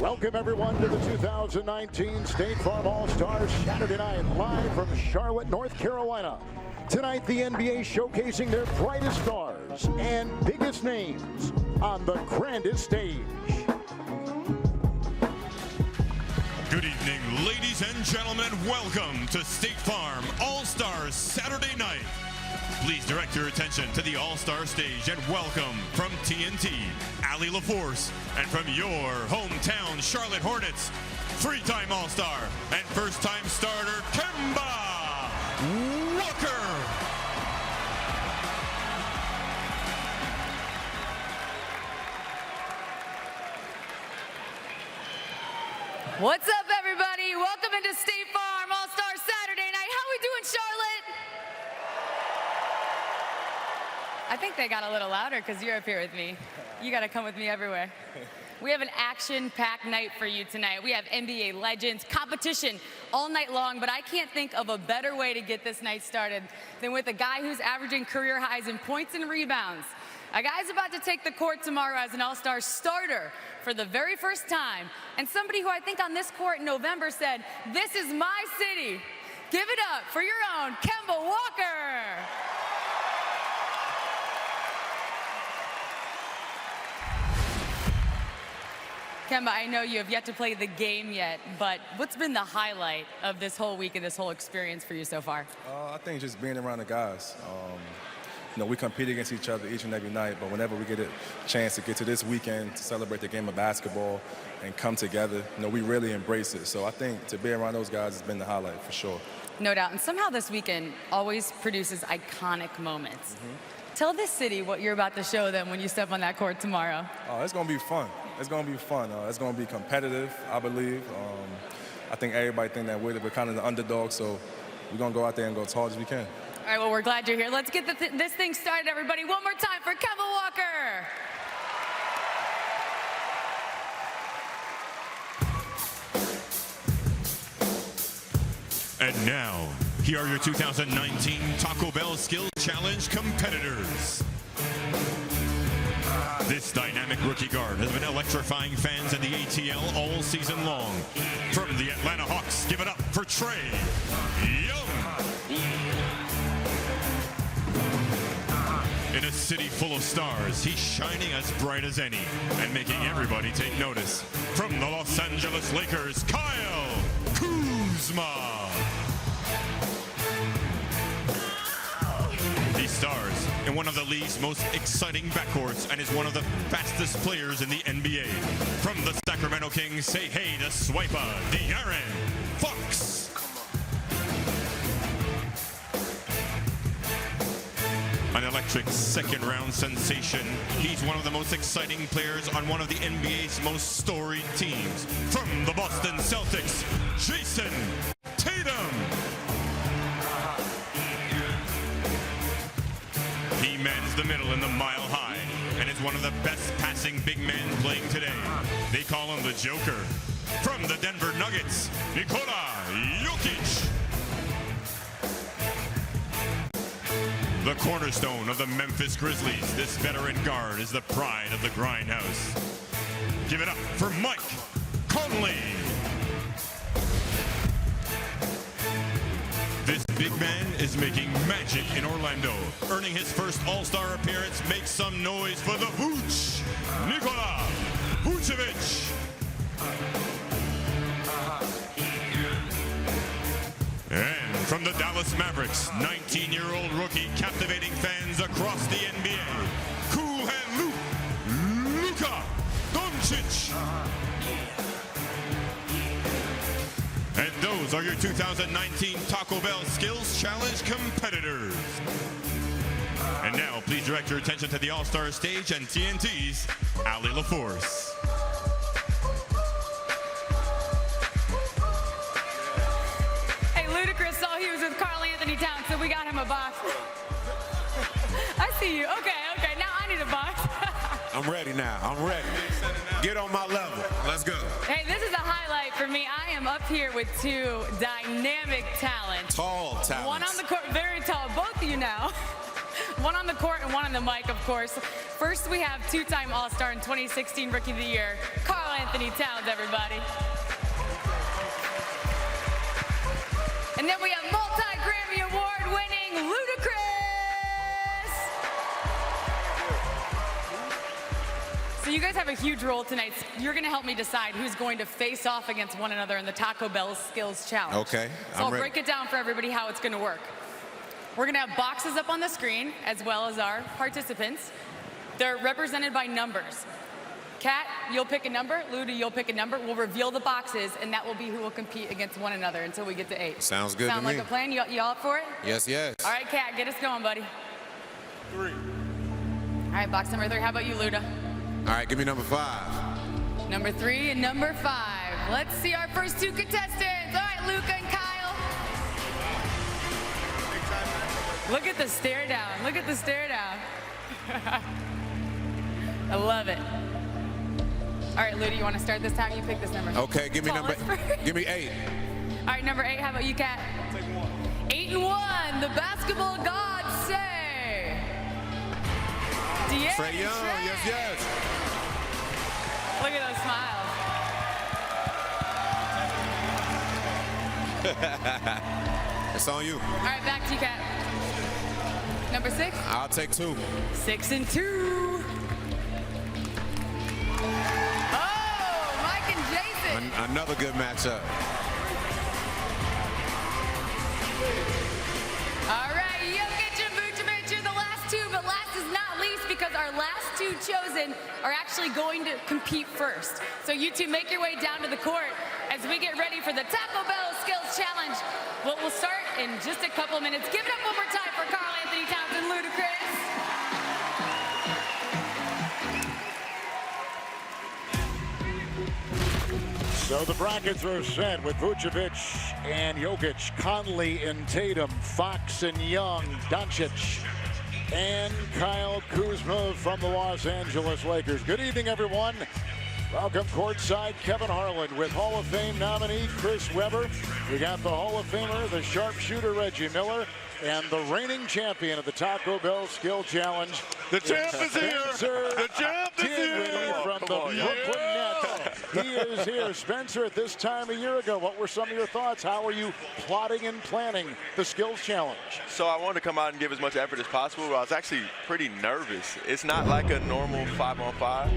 Welcome everyone to the 2019 State Farm All-Stars Saturday night, live from Charlotte, North Carolina. Tonight, the NBA showcasing their brightest stars and biggest names on the grandest stage. Good evening, ladies and gentlemen. Welcome to State Farm All-Stars Saturday night. Please direct your attention to the All-Star stage and welcome from TNT, Allie LaForce, and from your hometown Charlotte Hornets, three-time All-Star and first-time starter, Kemba Walker. What's up, everybody? Welcome into State Farm All-Star Saturday night. How we doing, Charlotte? I think they got a little louder because you're up here with me. You got to come with me everywhere. We have an action-packed night for you tonight. We have NBA legends, competition all night long, but I can't think of a better way to get this night started than with a guy who's averaging career highs in points and rebounds. A guy's about to take the court tomorrow as an All-Star starter for the very first time, and somebody who I think on this court in November said, "This is my city." Give it up for your own Kemba Walker. Kemba, I know you have yet to play the game yet, but what's been the highlight of this whole week and this whole experience for you so far? I think just being around the guys. You know, we compete against each other each and every night, but whenever we get a chance to get to this weekend to celebrate the game of basketball and come together, you know, we really embrace it. So I think to be around those guys has been the highlight for sure. No doubt, and somehow this weekend always produces iconic moments. Tell this city what you're about to show them when you step on that court tomorrow. Oh, it's going to be fun. It's going to be fun. It's going to be competitive, I believe. I think everybody thinks that we're kind of the underdog, so we're going to go out there and go as hard as we can. All right, well, we're glad you're here. Let's get this thing started, everybody. One more time for Kemba Walker. And now, here are your 2019 Taco Bell Skills Challenge competitors. This dynamic rookie guard has been electrifying fans in the ATL all season long. From the Atlanta Hawks, give it up for Trae Young. In a city full of stars, he's shining as bright as any and making everybody take notice. From the Los Angeles Lakers, Kyle Kuzma. He stars in one of the league's most exciting backcourts and is one of the fastest players in the NBA. From the Sacramento Kings, say hey to Swiper De'Aaron Fox. An electric second-round sensation, he's one of the most exciting players on one of the NBA's most storied teams. From the Boston Celtics, Jason Tatum. He mans the middle in the Mile High and is one of the best passing big men playing today. They call him the Joker. From the Denver Nuggets, Nikola Jokic. The cornerstone of the Memphis Grizzlies, this veteran guard is the pride of the Grindhouse. Give it up for Mike Conley. This big man is making magic in Orlando. Earning his first All-Star appearance, make some noise for the Vooch, Nikola Vucevic. And from the Dallas Mavericks, 19-year-old rookie captivating fans across the NBA, Cool Hand Luka Doncic. And those are your 2019 Taco Bell Skills Challenge competitors. And now, please direct your attention to the All-Star stage and TNT's Allie LaForce. Chris saw he was with Carl Anthony Towns, so we got him a box. I see you. Okay, now I need a box. I'm ready now. I'm ready. Get on my level. Let's go. Hey, this is a highlight for me. I am up here with two dynamic talents. Tall talents. One on the court, very tall. Both of you now. one on the court and one on the mic, of course. First, we have two-time All-Star and 2016 Rookie of the Year, Karl Anthony Towns, everybody. And then we have multi-Grammy Award-winning Ludacris. So you guys have a huge role tonight. You're going to help me decide who's going to face off against one another in the Taco Bell Skills Challenge. Okay, So I'll break it down for everybody how it's going to work. We're going to have boxes up on the screen, as well as our participants. They're represented by numbers. Kat, you'll pick a number. Luda, you'll pick a number. We'll reveal the boxes, and that will be who will compete against one another until we get to 8. Sounds good to me. Sound like a plan? You all up for it? Yes, yes. All right, Kat, get us going, buddy. 3. All right, box number 3. How about you, Luda? All right, give me number 5. Number 3 and number 5. Let's see our first two contestants. All right, Luca and Kyle. Look at the stare down. Look at the stare down. I love it. All right, Luda, you want to start this time? You pick this number. Okay, give me Tallest give me 8. All right, number 8. How about you, Kat? Take 1. 8 and 1. The basketball gods say. De'Aaron Trae Young, Trae. yes, yes. Look at those smiles. It's on you. All right, back to you, Kat. Number 6. I'll take 2. 6 and 2. Oh, Mike and Jason. Another good matchup. All right, Jokic and Vucevic are the last two, but last is not least because our last two chosen are actually going to compete first. So you two make your way down to the court as we get ready for the Taco Bell Skills Challenge. We'll start in just a couple minutes. Give it up one more time for Karl Anthony Towns and Ludacris. So the brackets are set with Vucevic and Jokic, Conley and Tatum, Fox and Young, Doncic, and Kyle Kuzma from the Los Angeles Lakers. Good evening, everyone. Welcome courtside, Kevin Harlan with Hall of Fame nominee Chris Webber. We got the Hall of Famer, the sharpshooter Reggie Miller, and the reigning champion of the Taco Bell Skill Challenge. The champ is here. The champ is Dinwiddie here. from the Brooklyn Nets. He is here. Spencer, at this time a year ago, what were some of your thoughts? How are you plotting and planning the Skills Challenge? So I wanted to come out and give as much effort as possible, but I was actually pretty nervous. It's not like a normal 5-on-5.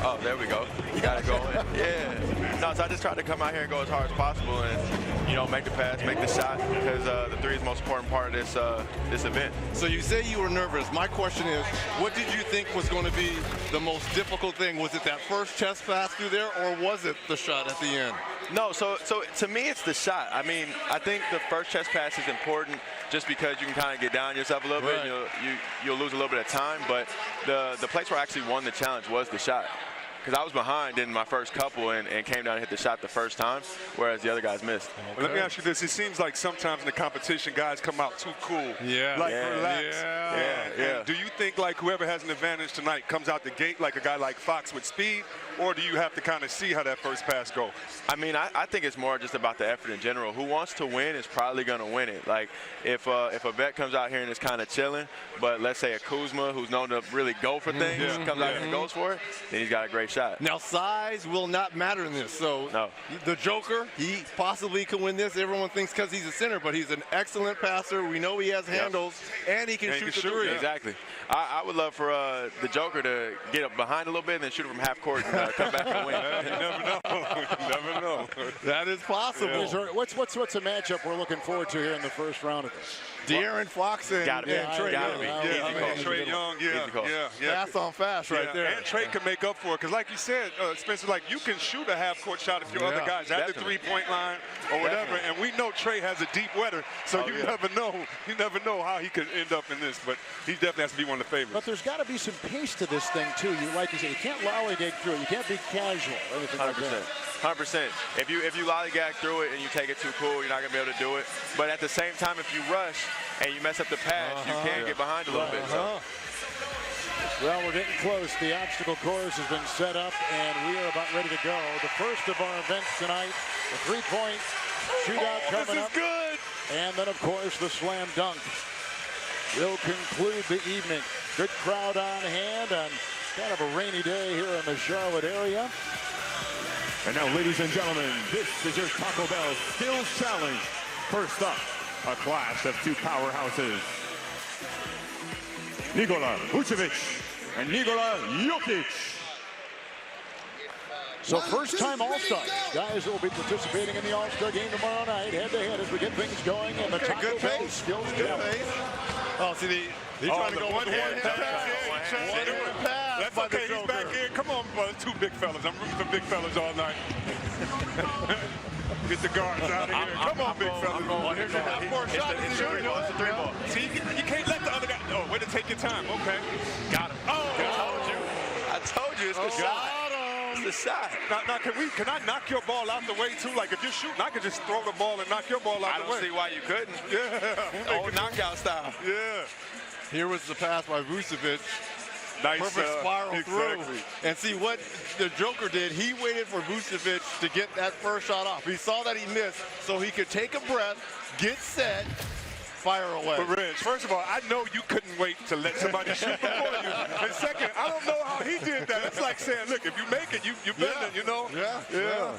Oh, there we go. You got it going. Yeah. No, so I just tried to come out here and go as hard as possible and, you know, make the pass, make the shot, because the 3 is the most important part of this event. So you say you were nervous. My question is, what did you think was going to be the most difficult thing? Was it that first chest pass through there, or was it the shot at the end? No, so to me, it's the shot. I mean, I think the first chest pass is important just because you can kind of get down yourself a little bit and you'll lose a little bit of time. But the place where I actually won the challenge was the shot. Because I was behind in my first couple and came down and hit the shot the first time, whereas the other guys missed. Well, let me ask you this. It seems like sometimes in the competition, guys come out too cool. Yeah. Like, Yeah. relax. Yeah. And do you think, like, whoever has an advantage tonight comes out the gate like a guy like Fox with speed, or do you have to kind of see how that first pass goes? I mean, I think it's more just about the effort in general. Who wants to win is probably going to win it. Like, if a vet comes out here and is kind of chilling, but let's say a Kuzma, who's known to really go for things, comes out here and goes for it, then he's got a great shot. Now, size will not matter in this. So No. the Joker, he possibly can win this. Everyone thinks because he's a center, but he's an excellent passer. We know he has handles, and he can shoot the 3. Exactly. I would love for the Joker to get up behind a little bit and then shoot it from half court and come back and win. You never know. You never know. That is possible. Is there, what's a matchup we're looking forward to here in the first round of this? De'Aaron Fox and Gotta be. Trae Gotta Young. be. Yeah, Easy I call. mean, Trae Young, Easy call. Fast on fast right there. And Trae can make up for it. Because like you said, Spencer, like you can shoot a half-court shot if your other guys at the definitely. three-point line or whatever. Definitely. And we know Trae has a deep weather, so you yeah. never know. You never know how he could end up in this. But he definitely has to be one of the favorites. But there's got to be some pace to this thing, too. You like you say, you can't lollygag through it. You can't be casual or anything like 100%. that. 100%. If you lollygag through it and you take it too cool, you're not gonna be able to do it. But at the same time, if you rush and you mess up the pass, you can get behind a little bit. So. Well, we're getting close. The obstacle course has been set up, and we are about ready to go. The first of our events tonight, the three-point shootout coming up. This is good. And then, of course, the slam dunk. will conclude the evening. Good crowd on hand on kind of a rainy day here in the Charlotte area. And now, ladies and gentlemen, this is your Taco Bell Skills Challenge. First up, a clash of two powerhouses. Nikola Vucevic and Nikola Jokic. So first-time All-Stars, guys that will be participating in the All-Star game tomorrow night, head-to-head as we get things going in the Taco Bell Skills Challenge. Oh, see, they're trying to go one-hand pass. That's okay, he's back in. Come on, brother. Two big fellas. I'm rooting for big fellas all night. Get the guards out of here. Come on, big fellas. Here's a half-court shot. It's a three-ball. See, you can't let the other guy. Oh, way to take your time. Okay. Got him. Oh! I told you it's the shot. It's the shot. Now, can I knock your ball out the way, too? Like, if you're shooting, I could just throw the ball and knock your ball out the way. I don't see why you couldn't. Yeah. Old knockout style. Yeah. Here was the pass by Vucevic. Nice Perfect spiral exactly. through. And see what the Joker did, he waited for Vucevic to get that first shot off. He saw that he missed, so he could take a breath, get set, fire away. But Reg, first of all, I know you couldn't wait to let somebody shoot before you. And second, I don't know how he did that. It's like saying, look, if you make it, you better, you know? Yeah.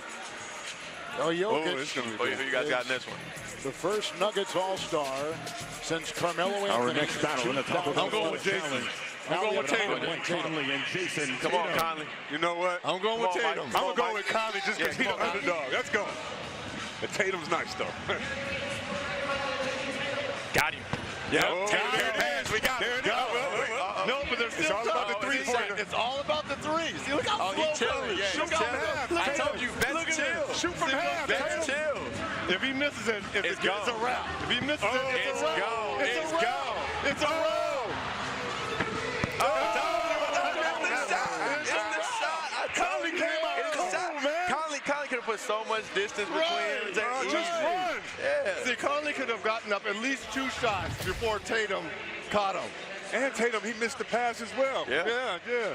Oh, Jokic, it's gonna be Who you guys got in this one? the first Nuggets All-Star since Carmelo Anthony. Our next battle in the Taco Bell I'm going with Skills Jason. Challenge. I'm going with Tatum. Conley and Jason. Come on, Conley. You know what? I'm going with Tatum. I'm going to go with Conley just because he's the come on, underdog. Let's go. But Tatum's nice, though. Got him. Yeah. There it is. We got it. No, but there's still all about the three-pointer. It's all about the three. See, look how slow chilling. Curry. Yeah, Shoot from half. I told you, best chill. Shoot from half. Best chill. If he misses it, it's a wrap. If he misses it, it's a wrap. gone. It's a wrap. It's a wrap. Conley came out cold, man. Conley could have put so much distance between him and Tatum. Just run. Yeah. See, Conley could have gotten up at least 2 shots before Tatum caught him. And Tatum, he missed the pass as well. Yeah. Yeah.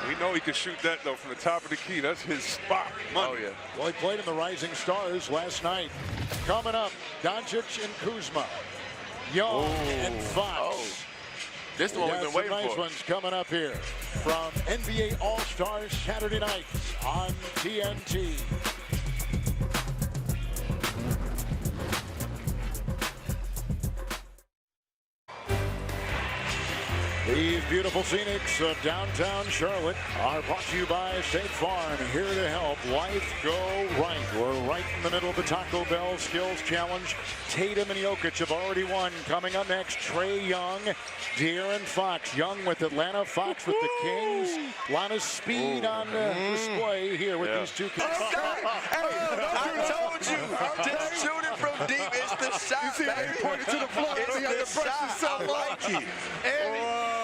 We know he can shoot that, though, from the top of the key. That's his spot. Money. Oh, yeah. Well, he played in the Rising Stars last night. Coming up, Doncic and Kuzma, Young and Fox. Oh. This is the one we've been waiting nice for. ones coming up here from NBA All-Stars Saturday night on TNT. These beautiful scenics of downtown Charlotte are brought to you by State Farm, here to help life go right. We're right in the middle of the Taco Bell Skills Challenge. Tatum and Jokic have already won. Coming up next, Trae Young, De'Aaron Fox. Young with Atlanta, Fox with the Kings. A lot of speed on display here with these two kids. I told you. Just shoot it from deep. It's the shot. You see how he pointed to the floor? It's He had the to brush shot. himself I like it.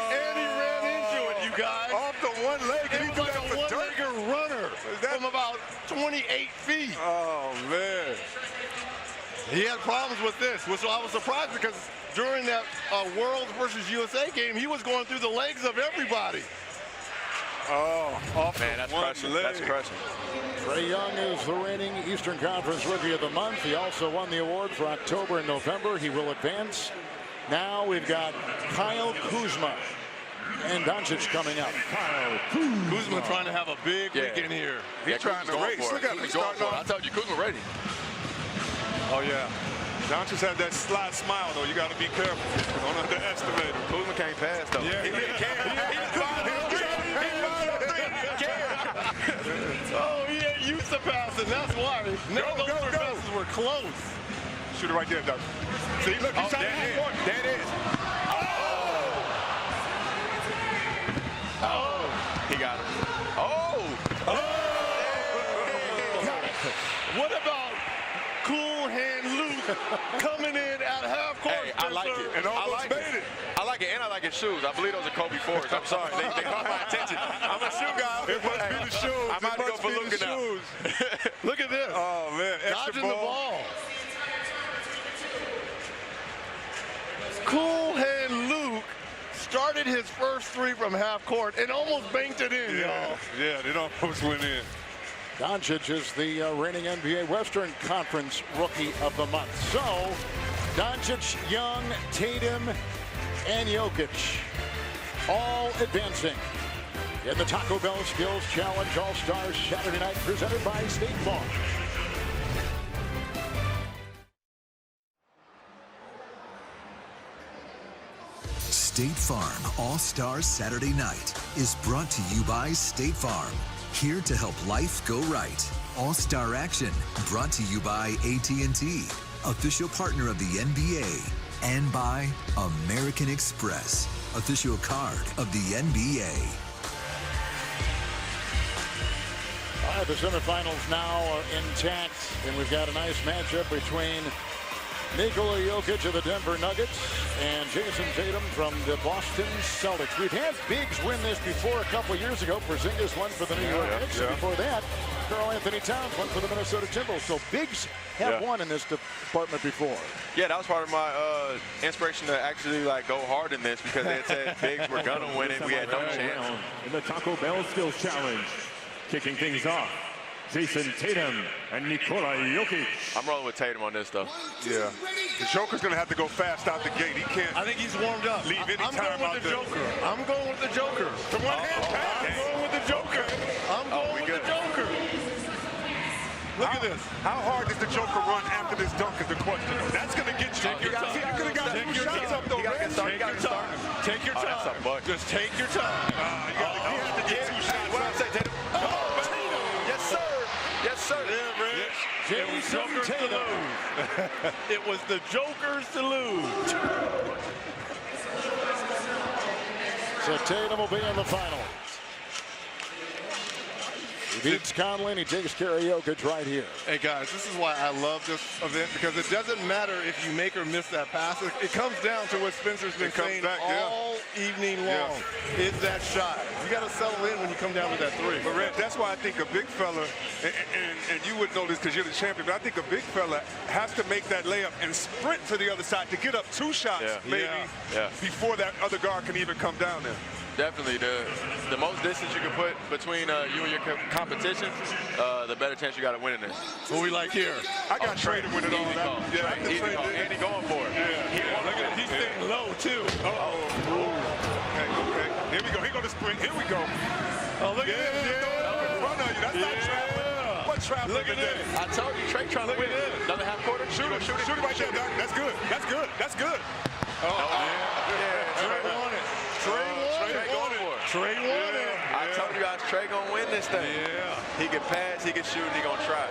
And he ran into it, you guys. Off the one leg. It was like a one-legger runner from about 28 feet. Oh, man. He had problems with this, which I was surprised because during that Worlds versus USA game, he was going through the legs of everybody. Oh, off Man, that's the one crushing. leg. That's crushing. Trae Young is the reigning Eastern Conference Rookie of the Month. He also won the award for October and November. He will advance. Now we've got Kyle Kuzma and Doncic coming up. Kyle Kuzma trying to have a big weekend here. He's trying to race. Look at him. He's starting I off. told you, Kuzma ready. Oh, yeah. Doncic had that sly smile, though. You got to be careful. Don't underestimate him. Kuzma can't pass, though. Yeah, He didn't care. Oh, he ain't used to passing. That's why. None of those passes were close. Shoot it right there, Doug. See, look, he's trying to half court. There it is. Oh. He got him. Oh. What about Cool Hand Luke coming in at half court? Hey, I like it. And almost made it. I like it, and I like his shoes. I believe those are Kobe 4s. I'm sorry. They caught my attention. I'm a shoe guy. It must be the shoes. I'm about to go for Luka now. Look at this. Oh, man. Extra Dodging the ball. Cool Hand Luke started his first three from half court and almost banked it in, y'all. Yeah, it almost went in. Doncic is the reigning NBA Western Conference Rookie of the Month. So Doncic, Young, Tatum, and Jokic all advancing in the Taco Bell Skills Challenge All-Stars Saturday night, presented by State Farm. State Farm All-Stars Saturday Night is brought to you by State Farm. Here to help life go right. All-Star Action brought to you by AT&T, official partner of the NBA, and by American Express, official card of the NBA. All right, the semifinals now are intact, and we've got a nice matchup between Nikola Jokic of the Denver Nuggets and Jason Tatum from the Boston Celtics. We've had bigs win this before a couple years ago. Porzingis won for the New York Knicks. And before that, Karl Anthony Towns won for the Minnesota Timberwolves. So bigs have won in this department before. Yeah, that was part of my inspiration to actually go hard in this, because they had said bigs were gonna win it. We had no chance. In the Taco Bell Skills Challenge, kicking things off, Jason Tatum and Nikola Jokic. I'm rolling with Tatum on this, though. Yeah. The Joker's going to have to go fast out the gate. He can't. I think he's warmed up. Leave any I'm time going out with the there. Joker. I'm going with the Joker. The one-hand pass. I'm going with the Joker. I'm going with the Joker. Look at this. How hard does the Joker run after this dunk is the question. That's going to get you. Take your time. You could have got two shots up, though, man. Take your time. Take your time. Just take your time. You have to get 2 shots. What I say, Tatum? Yes, sir. Yes, sir. Yeah, Rich. It was Joker's to lose. It was the Joker's to lose. So Tatum will be in the final. He beats Conley, and he takes care of Jokic right here. Hey, guys, this is why I love this event, because it doesn't matter if you make or miss that pass. It comes down to what Spencer's been saying all evening long. Is that shot. You got to settle in when you come down with that three. But, Red, that's why I think a big fella, and you wouldn't know this because you're the champion, but I think a big fella has to make that layup and sprint to the other side to get up 2 shots, maybe, before that other guard can even come down there. Definitely. The most distance you can put between you and your competition, the better chance you got of winning this. What we like here? I got Trey to win it all. Easy call. And he going for it. Look at it. He's staying low, too. Okay. Here we go. He going to sprint. Here we go. Oh, look at this. In front of you. That's not traveling. What traveling? Look at this. I told you, Trey trying to win it. Another half quarter. Shoot it right there, Doc. That's good. That's good. That's good. Trey won it. Trey won it. I told you guys, Trey gonna win this thing. Yeah. He can pass, he can shoot, and he gonna try.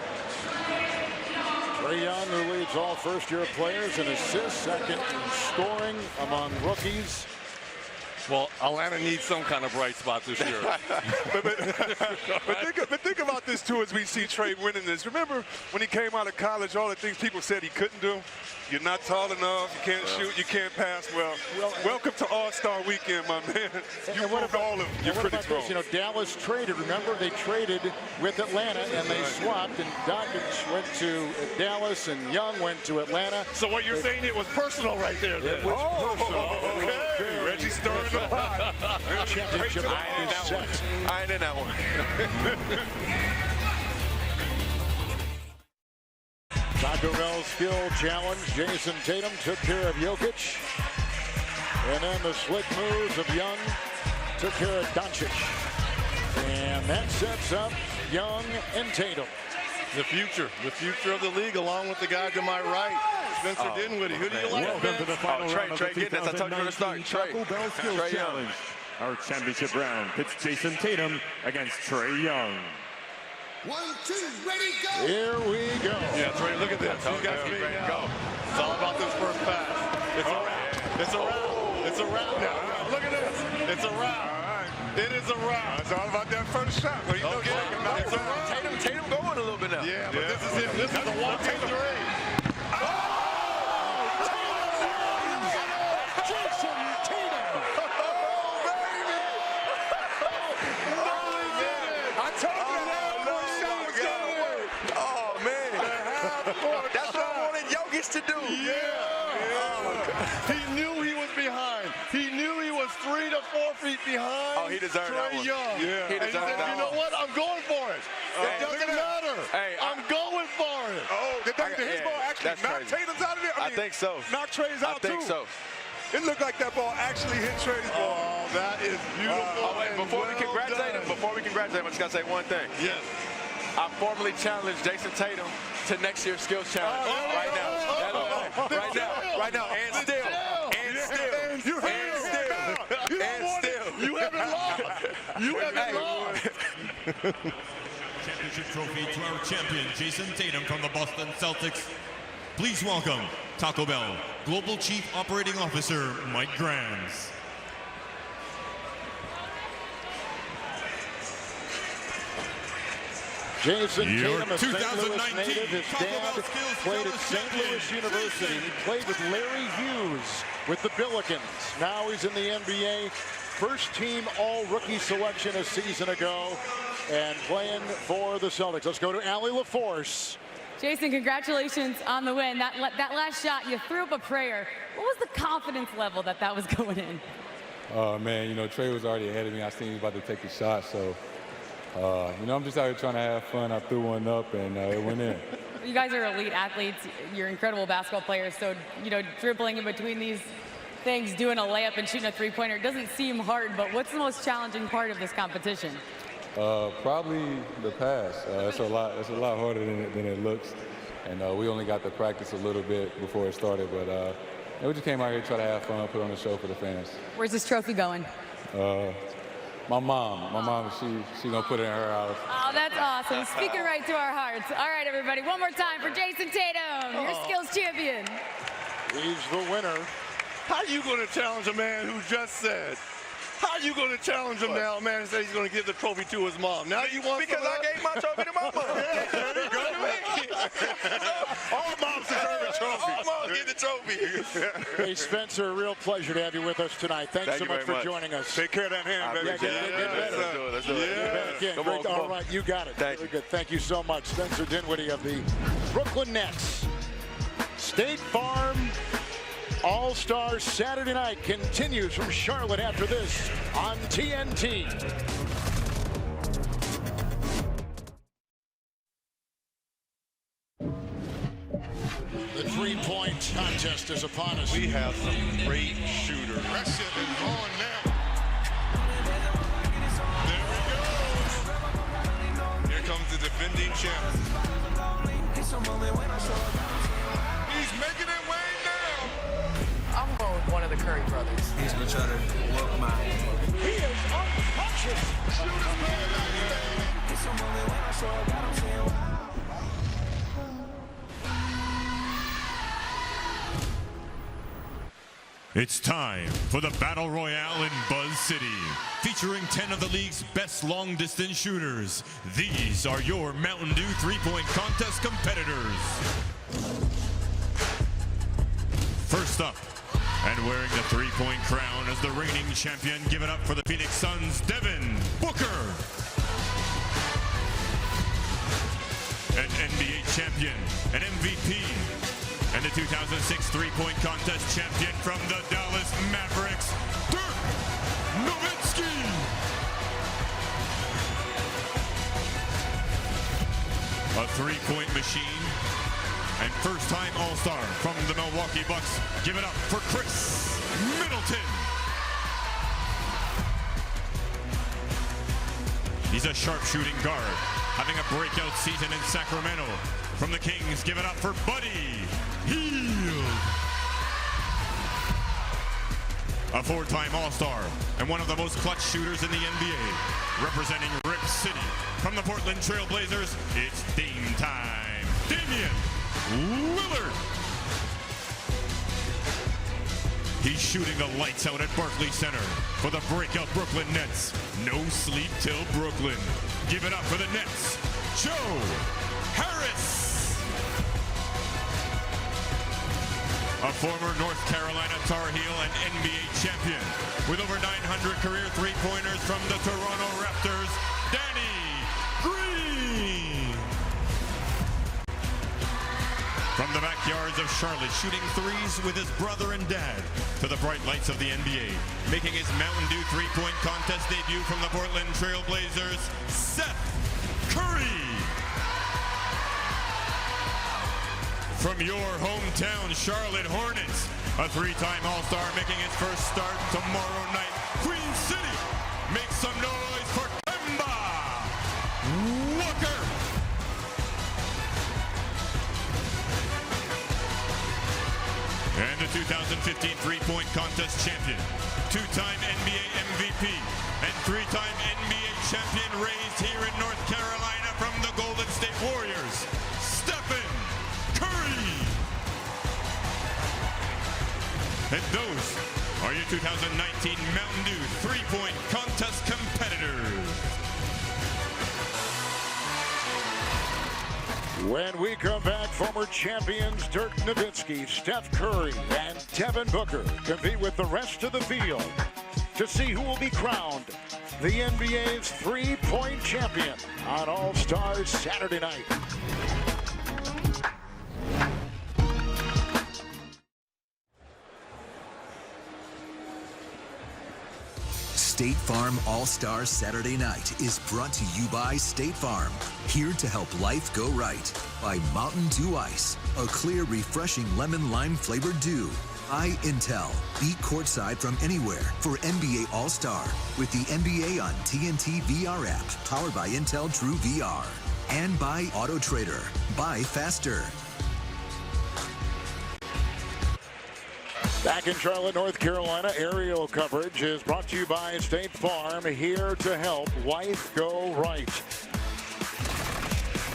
Trae Young, who leads all first-year players in assists, second in scoring among rookies. Well, Atlanta needs some kind of bright spot this year. but think about this, too, as we see Trey winning this. Remember when he came out of college, all the things people said he couldn't do? You're not tall enough, you can't shoot, you can't pass. Well, welcome to All-Star Weekend, my man. You proved all of your critics wrong. You know, Dallas traded. Remember, they traded with Atlanta, and they swapped, and Doncic went to Dallas, and Young went to Atlanta. So what you're saying, it was personal right there. It was personal. Okay. Reggie stirring the pot. Championship is set. I ain't in that one. Taco Bell skill challenge. Jason Tatum took care of Jokic. And then the slick moves of Young took care of Doncic. And that sets up Young and Tatum. The future of the league, along with the guy to my right, Spencer Dinwiddie. Who do you like? Welcome to the final round of the Trey, get this. I told you from the start. 2019 Taco Bell Skills Challenge. Our championship round pits Jason Tatum against Trae Young. 1, 2, ready, go! Here we go. Yeah, Trey, look at this. These guys ready to go. It's all about this first pass. It's a wrap. It's a wrap. It's a wrap now. Look at this. It's a wrap. It is a wrap. It's all about that first shot. Well, you know, It's a wrap. Tatum going a little bit now. Yeah, but this is it. This is a walk-in three. Jason Tatum. I told you that first shot was going to work. Oh, man. That's what I wanted Jokic to do. Yeah. He knew he was behind. He knew he was 3 to 4 feet behind. Oh, he deserved that one. Young. Yeah. He And he deserved said, that you know one. what? I'm going for it. Hey, It doesn't matter. Hey, I'm going for it. Oh, did his ball actually that's knock crazy. Tatum's out of there? I think so. Knock Trey's out, I think too. so. It looked like that ball actually hit Trey's ball. Oh, that is beautiful. Oh, wait, before we congratulate him, I just got to say one thing. Yes. I formally challenge Jason Tatum to next year's skills challenge right now, and still. You haven't lost. You haven't lost. Championship trophy to our champion, Jason Tatum from the Boston Celtics. Please welcome Taco Bell Global Chief Operating Officer, Mike Grams. Jason Your Tatum, a St. Louis 2019 native. His Taco Bell dad Skills played at Challenge St. champion, Louis University. He played with Larry Hughes with the Billikens. Now he's in the NBA. First team all-rookie selection a season ago and playing for the Celtics. Let's go to Allie LaForce. Jason, congratulations on the win. That last shot, you threw up a prayer. What was the confidence level that was going in? Man, you know, Trey was already ahead of me. I seen he was about to take the shot, so, you know, I'm just out here trying to have fun. I threw one up, and it went in. You guys are elite athletes. You're incredible basketball players, so, you know, dribbling in between these things, doing a layup and shooting a three-pointer, it doesn't seem hard, but what's the most challenging part of this competition? Probably the pass. It's a lot harder than it looks, and we only got to practice a little bit before it started. But we just came out here to try to have fun, put on a show for the fans. Where's this trophy going? My mom, she gonna put it in her house. Oh, that's awesome. Speaking right to our hearts. All right, everybody, one more time for Jason Tatum, your skills champion. He's the winner. How are you going to challenge a man who just said? How are you going to challenge him now, man, and say he's going to give the trophy to his mom? Now you want Because I gave my trophy to my mom. All moms deserve a trophy. All moms get the trophy. Hey, Spencer, a real pleasure to have you with us tonight. Thanks so much for joining us. Take care of that hand, baby. Let's do it. Again, Come great. on. All right, you got it. Thank Very good. Thank you so much. Spencer Dinwiddie of the Brooklyn Nets. State Farm All-Star Saturday Night continues from Charlotte after this on TNT. The three-point contest is upon us. We have some great shooters. Aggressive and going now. There we go. Here comes the defending champ. He's making it way now. I'm going with one of the Curry brothers. He's going to try to work my... He is unconscious. It's time for the Battle Royale in Buzz City, featuring 10 of the league's best long-distance shooters. These are your Mountain Dew three-point contest competitors. First up, and wearing the three-point crown as the reigning champion, give it up for the Phoenix Suns, Devin Booker. An NBA champion, an MVP, and the 2006 three-point contest champion from the Dallas Mavericks, Dirk Nowitzki. A three-point machine and first-time All-Star from the Milwaukee Bucks. Give it up for Chris Middleton. He's a sharpshooting guard, having a breakout season in Sacramento. From the Kings, give it up for Buddy Hield. A four-time All-Star and one of the most clutch shooters in the NBA. Representing Rip City from the Portland Trail Blazers, it's Dame time. Damian Lillard. He's shooting the lights out at Barclays Center for the breakout Brooklyn Nets. No sleep till Brooklyn. Give it up for the Nets, Joe Harris. A former North Carolina Tar Heel and NBA champion with over 900 career three-pointers from the Toronto Raptors, Danny Green. From the backyards of Charlotte, shooting threes with his brother and dad, to the bright lights of the NBA, making his Mountain Dew three-point contest debut from the Portland Trail Blazers, Seth Curry. From your hometown Charlotte Hornets, a three-time All-Star making his first start tomorrow night, Queen City. Make some noise for Kemba Walker. And the 2015 three-point contest champion, two-time NBA MVP, and three-time NBA champion raised here in North Carolina from the Golden State Warriors, Stephen Curry. And those are your 2019 Mountain Dew three-point contest competitors. When we come back, former champions Dirk Nowitzki, Steph Curry, and Devin Booker compete with the rest of the field to see who will be crowned the NBA's three-point champion on All-Star Saturday night. State Farm All-Star Saturday Night is brought to you by State Farm. Here to help life go right. By Mountain Dew Ice, a clear, refreshing lemon lime flavored dew. By Intel, beat courtside from anywhere for NBA All-Star with the NBA on TNT VR app, powered by Intel True VR. And by Auto Trader. Buy faster. Back in Charlotte, North Carolina, aerial coverage is brought to you by State Farm, here to help life go right.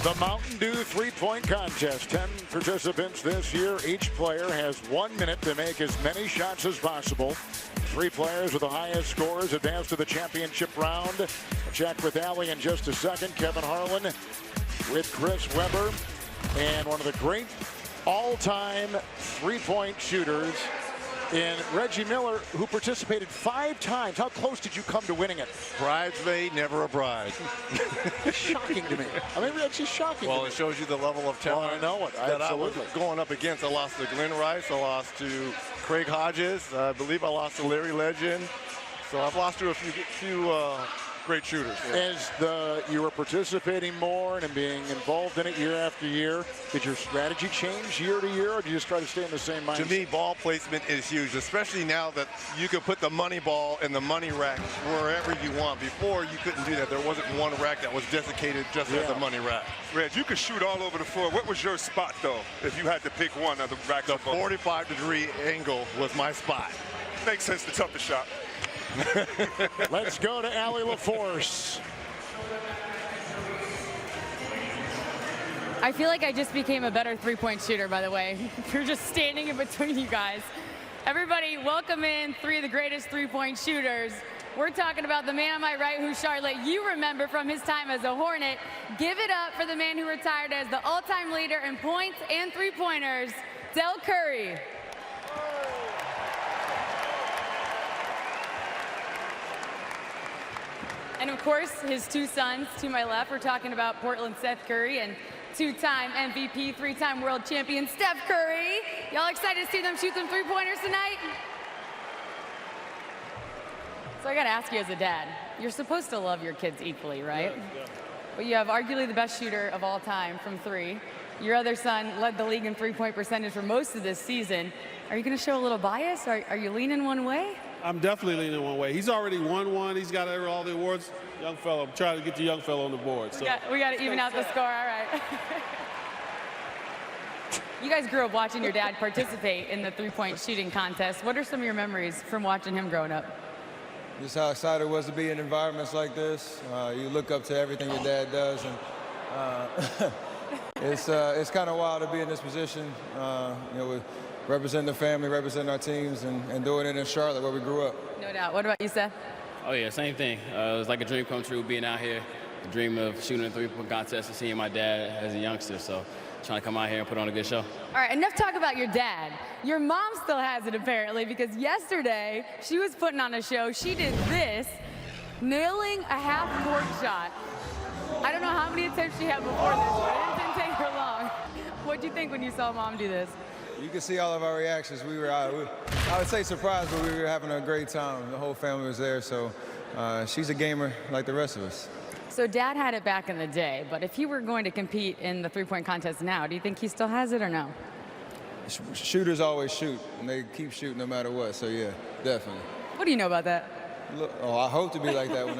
The Mountain Dew three-point contest. 10 participants this year. Each player has 1 minute to make as many shots as possible. 3 players with the highest scores advance to the championship round. I'll check with Allie in just a second. Kevin Harlan with Chris Webber. And one of the great all-time three-point shooters in Reggie Miller, who participated 5 times. How close did you come to winning it? Bridesmaid, never a bride. Shocking to me. I mean, that's just shocking to me. Well, it shows you the level of talent I know it. that Absolutely. I was going up against. I lost to Glenn Rice. I lost to Craig Hodges. I believe I lost to Larry Legend. So I've lost to a few great shooters. As you were participating more and being involved in it year after year, did your strategy change year to year, or do you just try to stay in the same mindset? To me, ball placement is huge, especially now that you can put the money ball in the money rack wherever you want. Before, you couldn't do that. There wasn't one rack that was dedicated just as the money rack. Reg, you could shoot all over the floor. What was your spot, though, if you had to pick one of the racks? The 45-degree angle was my spot. Makes sense, the toughest shot. Let's go to Allie LaForce. I feel like I just became a better three-point shooter, by the way. You're just standing in between you guys. Everybody, welcome in 3 of the greatest three-point shooters. We're talking about the man on my right, who, Charlotte, you remember from his time as a Hornet. Give it up for the man who retired as the all-time leader in points and three-pointers, Del Curry. And of course, his 2 sons to my left. We're talking about Portland Seth Curry and 2-time MVP, 3-time world champion Steph Curry. Y'all excited to see them shoot some three-pointers tonight? So I gotta ask you as a dad, you're supposed to love your kids equally, right? Yeah. But you have arguably the best shooter of all time from 3. Your other son led the league in three-point percentage for most of this season. Are you gonna show a little bias? Are you leaning one way? I'm definitely leaning one way. He's already won one. He's got all the awards. Young fellow, I'm trying to get the young fellow on the board. So. We got to even out the score. All right. You guys grew up watching your dad participate in the three-point shooting contest. What are some of your memories from watching him growing up? Just how excited it was to be in environments like this. You look up to everything your dad does, and it's kind of wild to be in this position. With representing the family, representing our teams, and doing it in Charlotte where we grew up. No doubt. What about you, Seth? Oh, yeah, same thing. It was like a dream come true being out here, the dream of shooting a three-point contest and seeing my dad as a youngster. So trying to come out here and put on a good show. All right, enough talk about your dad. Your mom still has it, apparently, because yesterday she was putting on a show. She did this, nailing a half-court shot. I don't know how many attempts she had before this, but it didn't take her long. What'd you think when you saw Mom do this? You can see all of our reactions. We were, I would say surprised, but we were having a great time. The whole family was there, so she's a gamer like the rest of us. So Dad had it back in the day, but if he were going to compete in the three-point contest now, do you think he still has it or no? Shooters always shoot, and they keep shooting no matter what, so yeah, definitely. What do you know about that? Look, oh, I hope to be like that when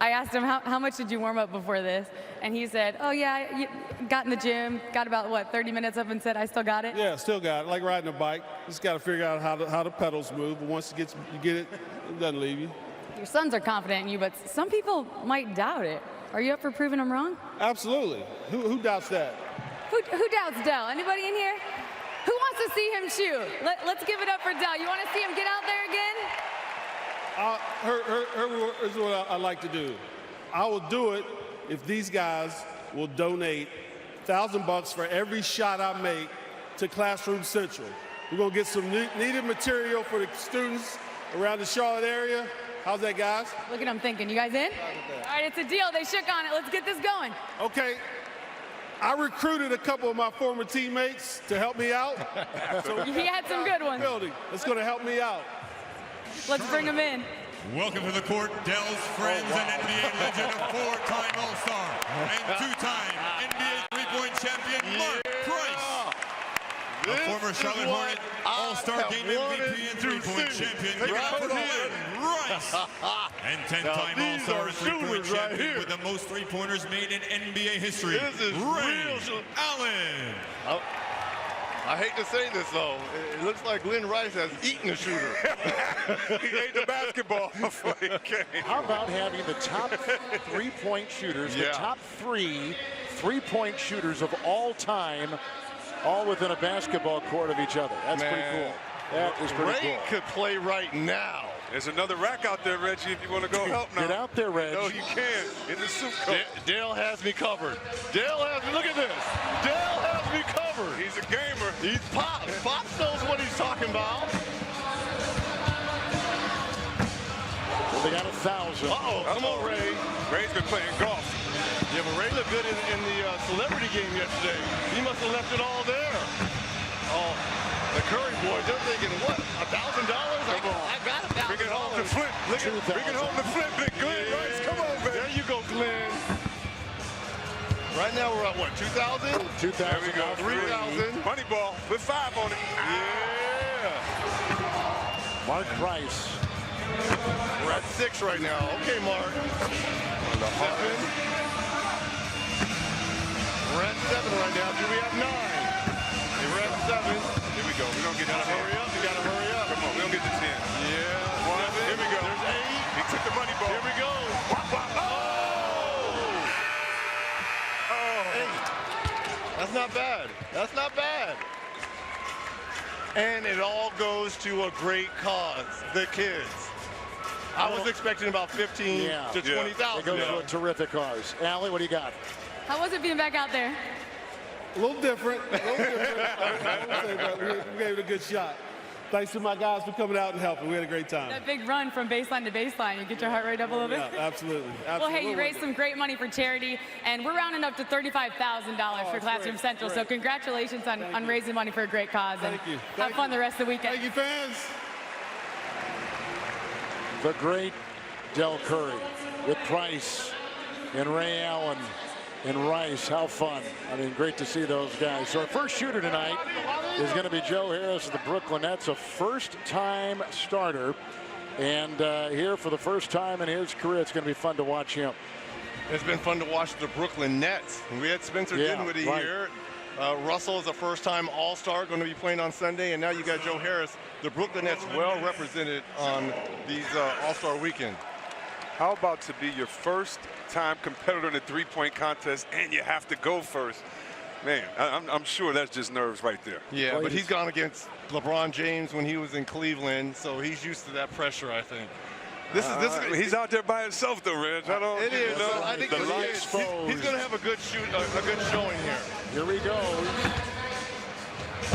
I asked him, how much did you warm up before this? And he said, oh, yeah, you got in the gym, got about, what, 30 minutes up and said, I still got it? Yeah, still got it. Like riding a bike. Just got to figure out how the pedals move. But once you get it, it doesn't leave you. Your sons are confident in you, but some people might doubt it. Are you up for proving them wrong? Absolutely. Who doubts that? Who doubts Dell? Anybody in here? Who wants to see him shoot? Let's give it up for Dell. You want to see him get out there again? Here's what I like to do. I will do it if these guys will donate $1,000 for every shot I make to Classroom Central. We're going to get some needed material for the students around the Charlotte area. How's that, guys? Look at them thinking. You guys in? All right, it's a deal. They shook on it. Let's get this going. Okay. I recruited a couple of my former teammates to help me out. So he had some good ones. It's going to help me out. Let's bring them in. Welcome to the court, Dell's friends and NBA legend, a four-time All-Star and two-time NBA three-point champion, Mark Price. A former Charlotte Hornet All-Star Game MVP and three-point champion, Glenn Rice. And 10-time All-Star and three-point champion with the most three-pointers made in NBA history, Ray Allen. I hate to say this, though. It looks like Glenn Rice has eaten a shooter. He ate the basketball before he came. How about having the top three-point shooters, the top three-point shooters of all time, all within a basketball court of each other? That's pretty cool. That is pretty cool. Ray could play right now. There's another rack out there, Reggie, if you want to go help now. Get out there, Reg. No, you can. In the suit coat. Dale has me covered. Dale has me. Look at this. Dale has me covered. He's a gamer. He's Pop. Pop knows what he's talking about. Well, they got 1,000. Uh-oh. Come on, Ray. Ray's been playing golf. Yeah, but Ray looked good in the celebrity game yesterday. He must have left it all there. Oh, the Curry boys, they're thinking, what, $1,000? I got $1,000. Bring it home to Flint. Bring it home to Flint, big Glenn Rice. Come on, baby. There you go, Glenn. Right now we're at what, 2,000? 2,000. There we go, 3,000. Money ball. Put 5 on it. Yeah. Mark Price. We're at 6 right now. Okay, Mark. 7. We're at 7 right now. Do we have 9? We're at 7. Here we go. We don't get to 10. Hurry up. You gotta hurry up. Come on, we don't get to 10. Yeah. 1. Here we go. There's 8. He took the money ball. Here we go. Wop, wop. Oh. 8. That's not bad. That's not bad. And it all goes to a great cause, the kids. I was expecting about 15 to 20,000. It goes to a terrific cause. Allie, what do you got? How was it being back out there? A little different. I would say, but we gave it a good shot. Thanks to my guys for coming out and helping. We had a great time. That big run from baseline to baseline, you get your heart rate up a little bit? Yeah, absolutely. Well, hey, you raised some great money for charity, and we're rounding up to $35,000 for Classroom Central. So congratulations on raising money for a great cause. Thank you. Have fun the rest of the weekend. Thank you, fans. The great Del Curry with Price and Ray Allen and Rice. How fun. I mean, great to see those guys. So our first shooter tonight is going to be Joe Harris of the Brooklyn Nets, a first-time starter. And here for the first time in his career, it's going to be fun to watch him. It's been fun to watch the Brooklyn Nets. We had Spencer Dinwiddie here. Russell is a first-time All-Star, going to be playing on Sunday. And now you got Joe Harris. The Brooklyn Nets well represented on these All-Star weekend. How about to be your first-time competitor in a three-point contest and you have to go first? Man, I'm sure that's just nerves right there. Yeah, but he's gone against LeBron James when he was in Cleveland, so he's used to that pressure, I think. He's out there by himself, though, Reg. It is. I think he's going to have a good showing here. Here we go.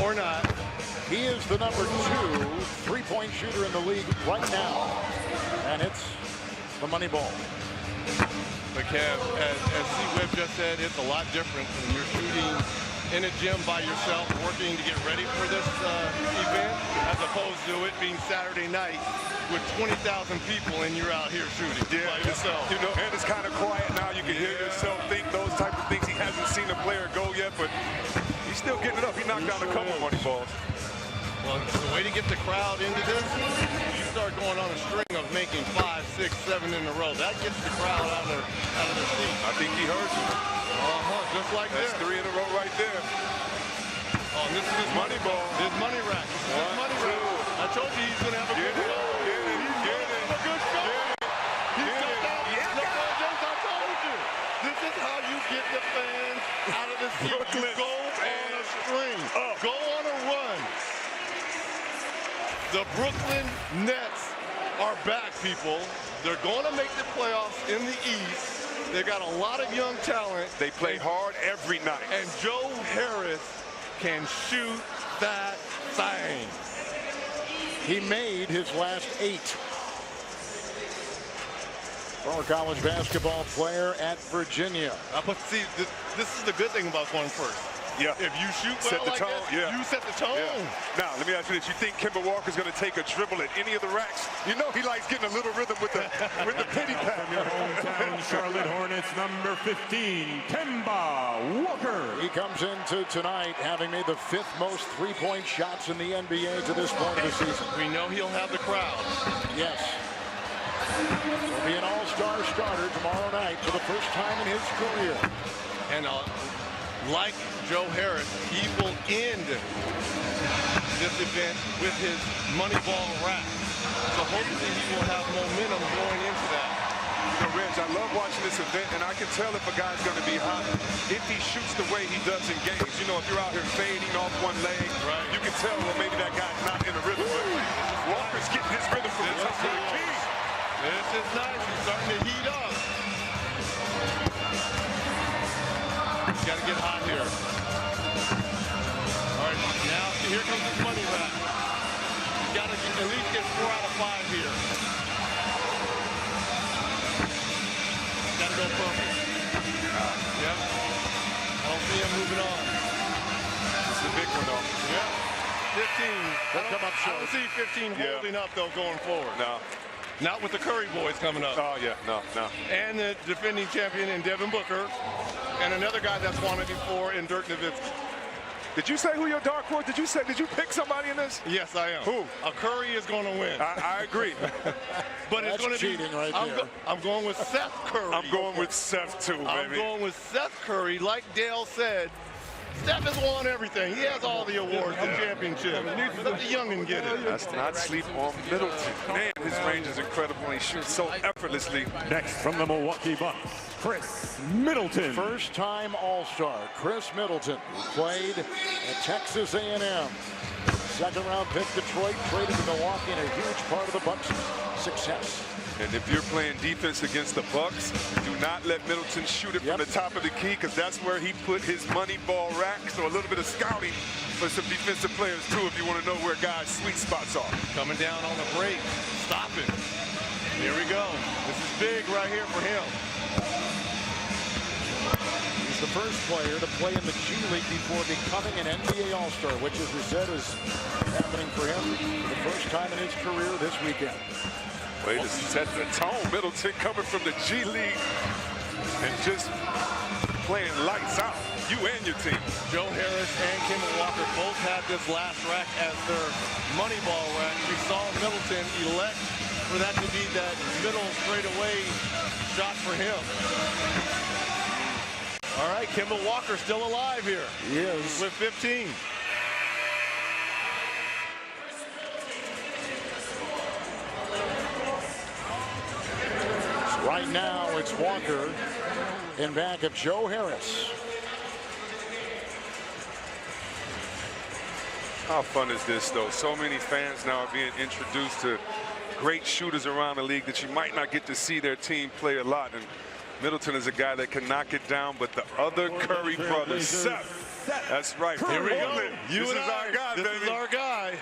Or not. He is the number 2 three-point shooter in the league right now, and it's the money ball. But Kev, as C. Webb just said, it's a lot different when you're shooting in a gym by yourself working to get ready for this event as opposed to it being Saturday night with 20,000 people and you're out here shooting by yourself? You know, and it's kind of quiet now. You can hear yourself think those type of things. He hasn't seen a player go yet, but he's still getting it up. He knocked down a couple of money balls. Well, the way to get the crowd into this, you start going on a string of making 5, 6, 7 in a row. That gets the crowd out of their seat. I think he heard you. Just like That's this. 3 in a row right there. Oh, and this is his money ball. His money rack. His money rack. I told you he's going to have a good show. He's going to have a good show. He's got that. LeBron James, I told you. This is how you get the fans out of the seat. You go on a string. Go on a run. The Brooklyn Nets are back, people. They're going to make the playoffs in the East. They've got a lot of young talent. They play hard every night. And Joe Harris can shoot that thing. He made his last 8. Former college basketball player at Virginia. But see, this is the good thing about going first. Yeah. If you shoot well set the like tone, that, you set the tone. Yeah. Now, let me ask you this. You think Kemba Walker's going to take a dribble at any of the racks? You know he likes getting a little rhythm with the pity pat. From your hometown Charlotte Hornets, number 15, Kemba Walker. He comes into tonight having made the 5th most three-point shots in the NBA to this point of the season. We know he'll have the crowd. Yes. He'll be an all-star starter tomorrow night for the first time in his career. And like Joe Harris, he will end this event with his money ball rack. So hopefully he will have momentum going into that. You know, Reg, I love watching this event, and I can tell if a guy's going to be hot if he shoots the way he does in games. You know, if you're out here fading off one leg, you can tell, well, maybe that guy's not in a rhythm. But Walker's getting his rhythm from the top of the key. This is nice. He's starting to heat up. He's got to get hot here. All right, now here comes his money rack. He's got to at least get 4 out of 5 here. Got to go perfect. Yep. I don't see him moving on. This is a big one, though. Yep. 15. They'll come up short. I don't see 15 holding up, though, going forward. No. Not with the Curry boys coming up. Oh, yeah. No. And the defending champion in Devin Booker. And another guy that's won it before in Dirk Nowitzki. Did you say who your dark horse? Did you pick somebody in this? Yes, I am. Who? Curry is going to win. I agree. But it's going to be cheating right there. I'm going with Seth Curry. I'm going with Seth too, baby. I'm going with Seth Curry. Like Dale said, Steph has won everything. He has all the awards and championships. Let the youngin get it. Let's not sleep on Middleton. Man, his range is incredible. He shoots so effortlessly. Next from the Milwaukee Bucks, Chris Middleton. First-time All-Star Chris Middleton, who played at Texas A&M. Second-round pick, Detroit, traded to Milwaukee, and a huge part of the Bucks' success. And if you're playing defense against the Bucks, do not let Middleton shoot it from the top of the key, because that's where he put his money ball rack. So a little bit of scouting for some defensive players too, if you want to know where guys' sweet spots are. Coming down on the break, stopping. Here we go. This is big right here for him. He's the first player to play in the G League before becoming an NBA All-Star, which, as we said, is happening for him for the first time in his career this weekend. Way to set the tone. Middleton coming from the G League and just playing lights out. You and your team. Joe Harris and Kemba Walker both had this last rack as their money ball rack. We saw Middleton elect for that to be that middle straightaway shot for him. All right, Kemba Walker still alive here. He is. With 15. Right now, it's Walker in back of Joe Harris. How fun is this, though? So many fans now are being introduced to great shooters around the league that you might not get to see their team play a lot. And Middleton is a guy that can knock it down, but the other Curry brothers, Seth. That's right. Here we go. This is our guy, baby. This is our guy.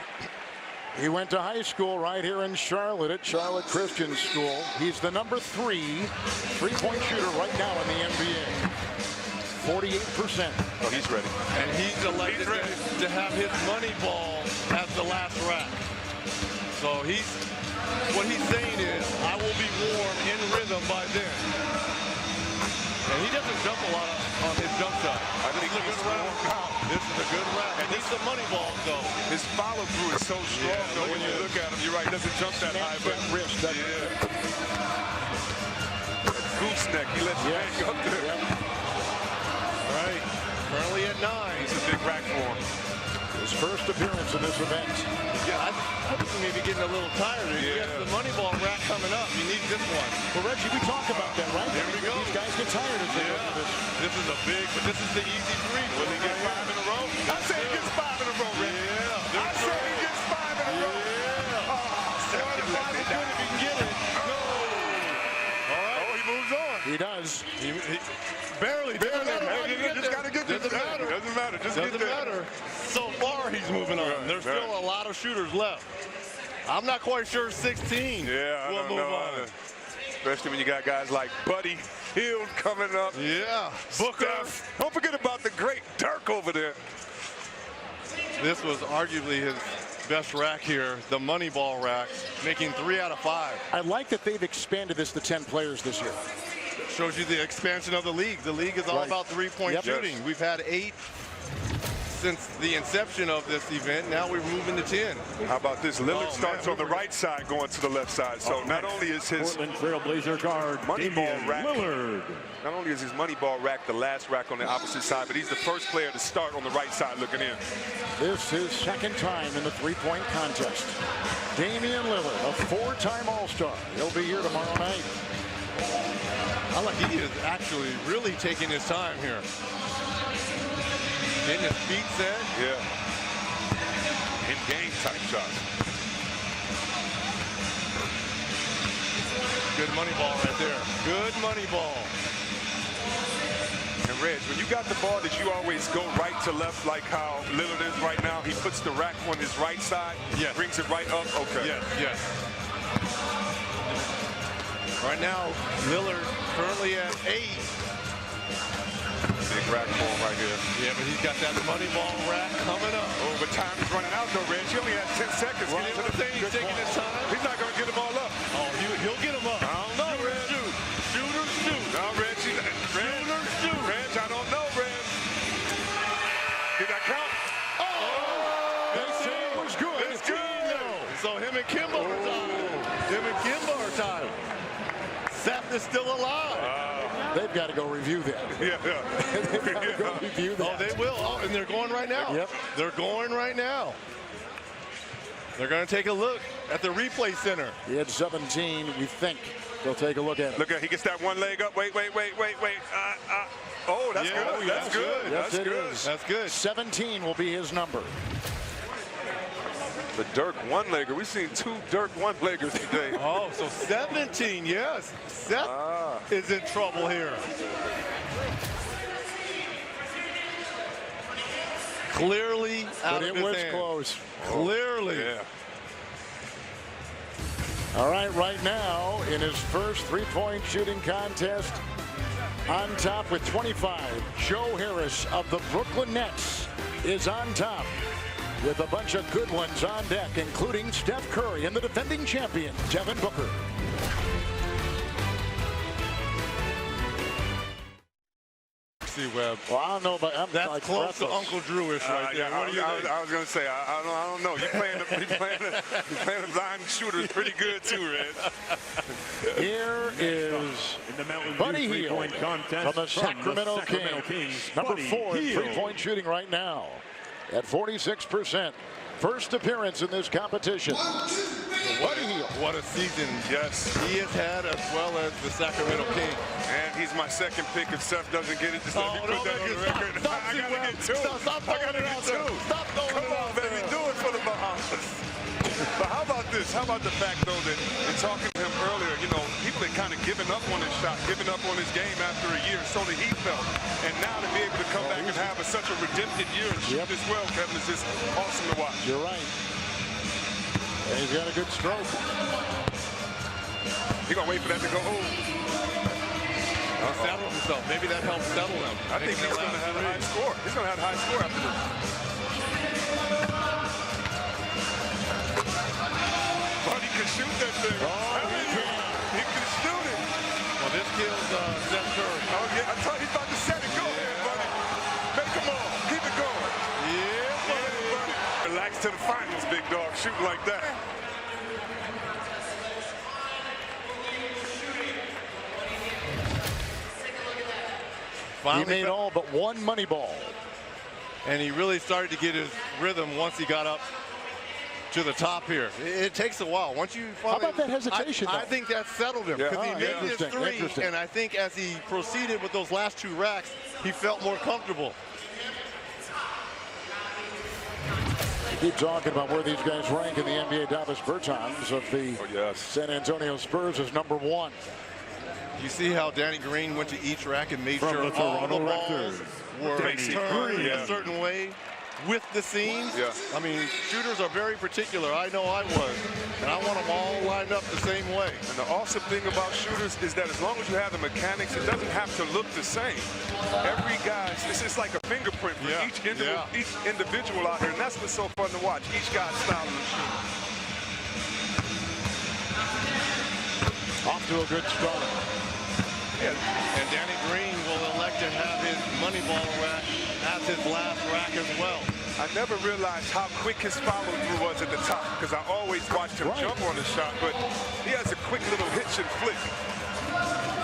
He went to high school right here in Charlotte at Charlotte Christian School. He's the number 3 three-point shooter right now in the NBA. 48%. Oh, he's ready. And he's elected to have his money ball as the last rack. So what he's saying is, I will be warm in rhythm by then. And he doesn't jump a lot on his jump shot. I think this is a good round. This is a good round. And he's the money ball, though. His follow through is so strong, though. When you look at him, you're right. He doesn't jump that high, but wrist. Gooseneck, he lets you hang up there. All right, currently at 9. It's a big rack for him. His first appearance in this event. Yeah, I think he may be getting a little tired. He has the money ball rack coming up. You need this one. Well, Reggie, we talked about that, right? There we go. These guys get tired as they go through this. This is a big, but this is the easy 3. Will he get 5 in a row? I say he gets 5 in a row, Reggie. Yeah. I say he gets 5 in a row. Yeah. Oh, 5 is good if he can get it. No. All right. Oh, he moves on. He does. He barely. Just got to get this. Doesn't matter. Doesn't matter. Just Doesn't get there. matter. So far, he's moving on. There's still a lot of shooters left. I'm not quite sure 16 will move on. Especially when you got guys like Buddy Hield coming up. Yeah. Booker. Steph. Don't forget about the great Dirk over there. This was arguably his best rack here, the money ball rack, making 3 out of 5. I like that they've expanded this to 10 players this year. Shows you the expansion of the league. The league is all about three-point shooting. Yes. We've had 8 since the inception of this event. Now we're moving to 10. How about this? Lillard starts on the right side, going to the left side. So not only is his Portland Trailblazer guard money ball rack, Lillard. not only is his money ball rack the last rack on the opposite side, but he's the first player to start on the right side looking in. This is second time in the three-point contest. Damian Lillard, a 4-time All-Star. He'll be here tomorrow night. I like he is actually really taking his time here. Getting his feet set. Yeah. In-game type shots. Good money ball right there. Good money ball. And Reg, when you got the ball that you always go right to left like how Lillard is right now, he puts the rack on his right side, brings it right up. Okay. Yes. Right now, Lillard currently at 8. Big rack for him right here. Yeah, but he's got that money ball rack coming up. Oh, but time is running out though, Reg. He only has 10 seconds. Well, he's taking his time. He's not going to get them all up. Oh, he'll get them up. I don't know, Reg. Shooters shoot. No, Reg. Shooters shoot. Reg, I don't know, Reg. Did that count? They say it was good. It's good. So him and Kimba are tied. Seth is still alive. They've got to go review that. Yeah. They've got to go review that. Oh, they will. Oh, and they're going right now. Yep. They're going right now. They're going to take a look at the replay center. He had 17, we think. They'll take a look at it. Look at, he gets that one leg up. Wait. Oh, that's good. That's good. Yes, That's it good. is. That's good. 17 will be his number. The Dirk one-legger. We've seen 2 Dirk one-leggers today. Oh, so 17, yes. Seth is in trouble here. Clearly out of his was hand. close. Clearly. Yeah. All right now, in his first three-point shooting contest, on top with 25, Joe Harris of the Brooklyn Nets is on top with a bunch of good ones on deck, including Steph Curry and the defending champion, Devin Booker. Webb. Well, I don't know about that's like close breathless. to Uncle Drewish right there. What do you think? I was going to say, I don't know. You're playing the blind shooters pretty good too, Red. Here is Buddy Hield from the Sacramento Kings. Number 4 in three-point shooting right now at 46%. First appearance in this competition. Buddy Hield. What a season, yes, he has had, as well as the Sacramento Kings. And he's my second pick. If Seth doesn't get it, just let me put that on the record. I gotta get 2. Stop throwing it out there. Stop throwing Come it on, out baby, there. do it for the Bahamas. But how about this? How about the fact, though, that in talking to him earlier, you know, people had kind of given up on his shot, given up on his game after a year. So that he felt. And now to be able to come back and have such a redemptive year and shoot this well, Kevin, is just awesome to watch. You're right. And he's got a good stroke. He's going to wait for that to go home. settled himself. Maybe that helps settle him. I think he's going to have a high score. He's going to have a high score after this. Buddy can shoot that thing. He can shoot it. Well, this kills Seth Curry. Oh, yeah. I thought he about to set it. Go ahead, buddy. Make them all. Keep it going. Yeah, buddy. Relax to the finals, big dog. Shooting like that. He made all but one money ball. And he really started to get his rhythm once he got up to the top here. It takes a while. Once you finally, how about that hesitation? I think that settled him because he made his three, and I think as he proceeded with those last 2 racks, he felt more comfortable. Keep talking about where these guys rank in the NBA. Davis Bertans of the San Antonio Spurs is number 1. You see how Danny Green went to each rack and made sure all the balls were turned a certain way with the seams. I mean, shooters are very particular. I know I was. And I want them all lined up the same way. And the awesome thing about shooters is that as long as you have the mechanics, it doesn't have to look the same. Every guy, it's just like a fingerprint for each individual out here. And that's what's so fun to watch. Each guy's style of shooting. Off to a good start. And Danny Green will elect to have his money ball rack as his last rack as well. I never realized how quick his follow-through was at the top because I always watched him jump on the shot, but he has a quick little hitch and flick.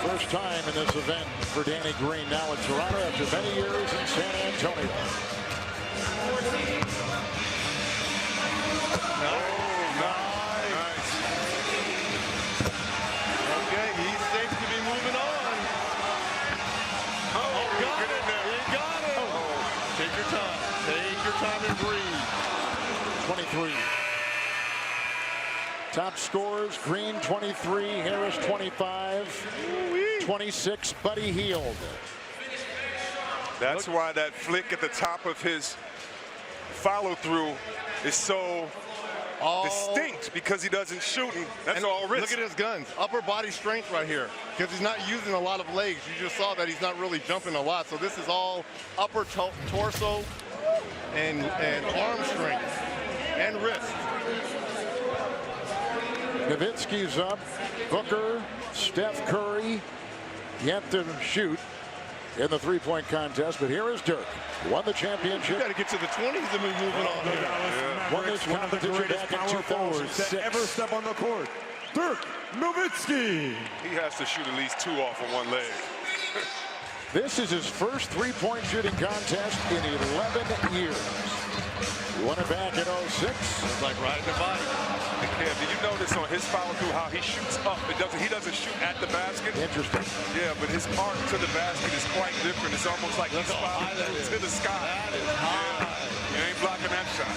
First time in this event for Danny Green, now in Toronto after many years in San Antonio. Nice. Okay, he's safe to be moving on. Got it. He got it. Take your time. Take your time and breathe. 23. Top scorers, Green 23, Harris 25, 26, Buddy Hield. That's why that flick at the top of his follow-through is so distinct, because he doesn't shoot. That's all wrist. Look at his guns. Upper body strength right here, because he's not using a lot of legs. You just saw that he's not really jumping a lot. So this is all upper torso and arm strength and wrist. Nowitzki's up. Booker, Steph Curry yet to shoot in the three-point contest, but here is Dirk. Won the championship. You got to get to the 20s and be moving on here. Won this competition back in 2006. To ever step on the court, Dirk Nowitzki. He has to shoot at least 2 off of one leg. This is his first three-point shooting contest in 11 years. He won it back in 06. It's like riding a bike. And Kev, did you notice on his follow-through how he shoots up? He doesn't shoot at the basket. Interesting. Yeah, but his arc to the basket is quite different. It's almost like he's following to the sky. That is high. You ain't blocking that shot.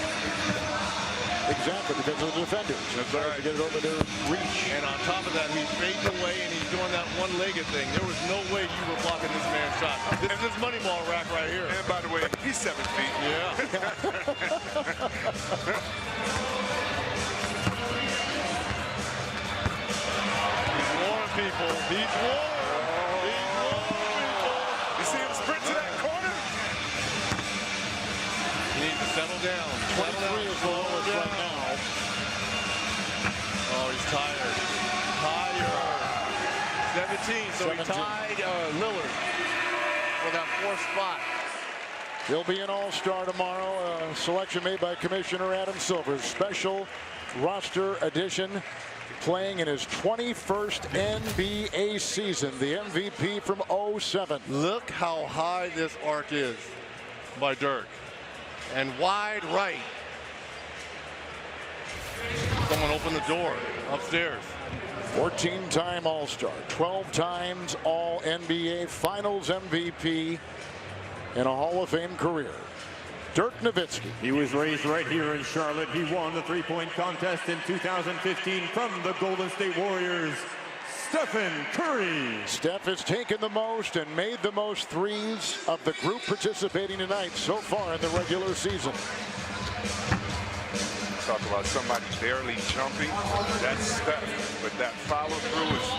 Exactly, because of the defenders. That's right. To get it over their reach. And on top of that, he's fading away and he's doing that one-legged thing. There was no way you were blocking this man's shot. This is his money ball rack right here. And by the way, he's 7 feet. Yeah. He's warning people. He's warning. He's warning people. You see him sprint to that corner? He needs to settle down. 23 is the lowest right now. Oh, he's tired. Tired. 17, so 17. he tied Lillard for that 4th spot. He'll be an all-star tomorrow. A selection made by Commissioner Adam Silver. Special roster addition, playing in his 21st NBA season. The MVP from 07. Look how high this arc is by Dirk. And wide right. Someone opened the door upstairs. 14-time All-Star, 12 times All-NBA Finals MVP, and a Hall of Fame career. Dirk Nowitzki. He was raised right here in Charlotte. He won the three-point contest in 2015 from the Golden State Warriors, Stephen Curry. Steph has taken the most and made the most threes of the group participating tonight so far in the regular season. Talk about somebody barely jumping. That's Steph, but that follow through is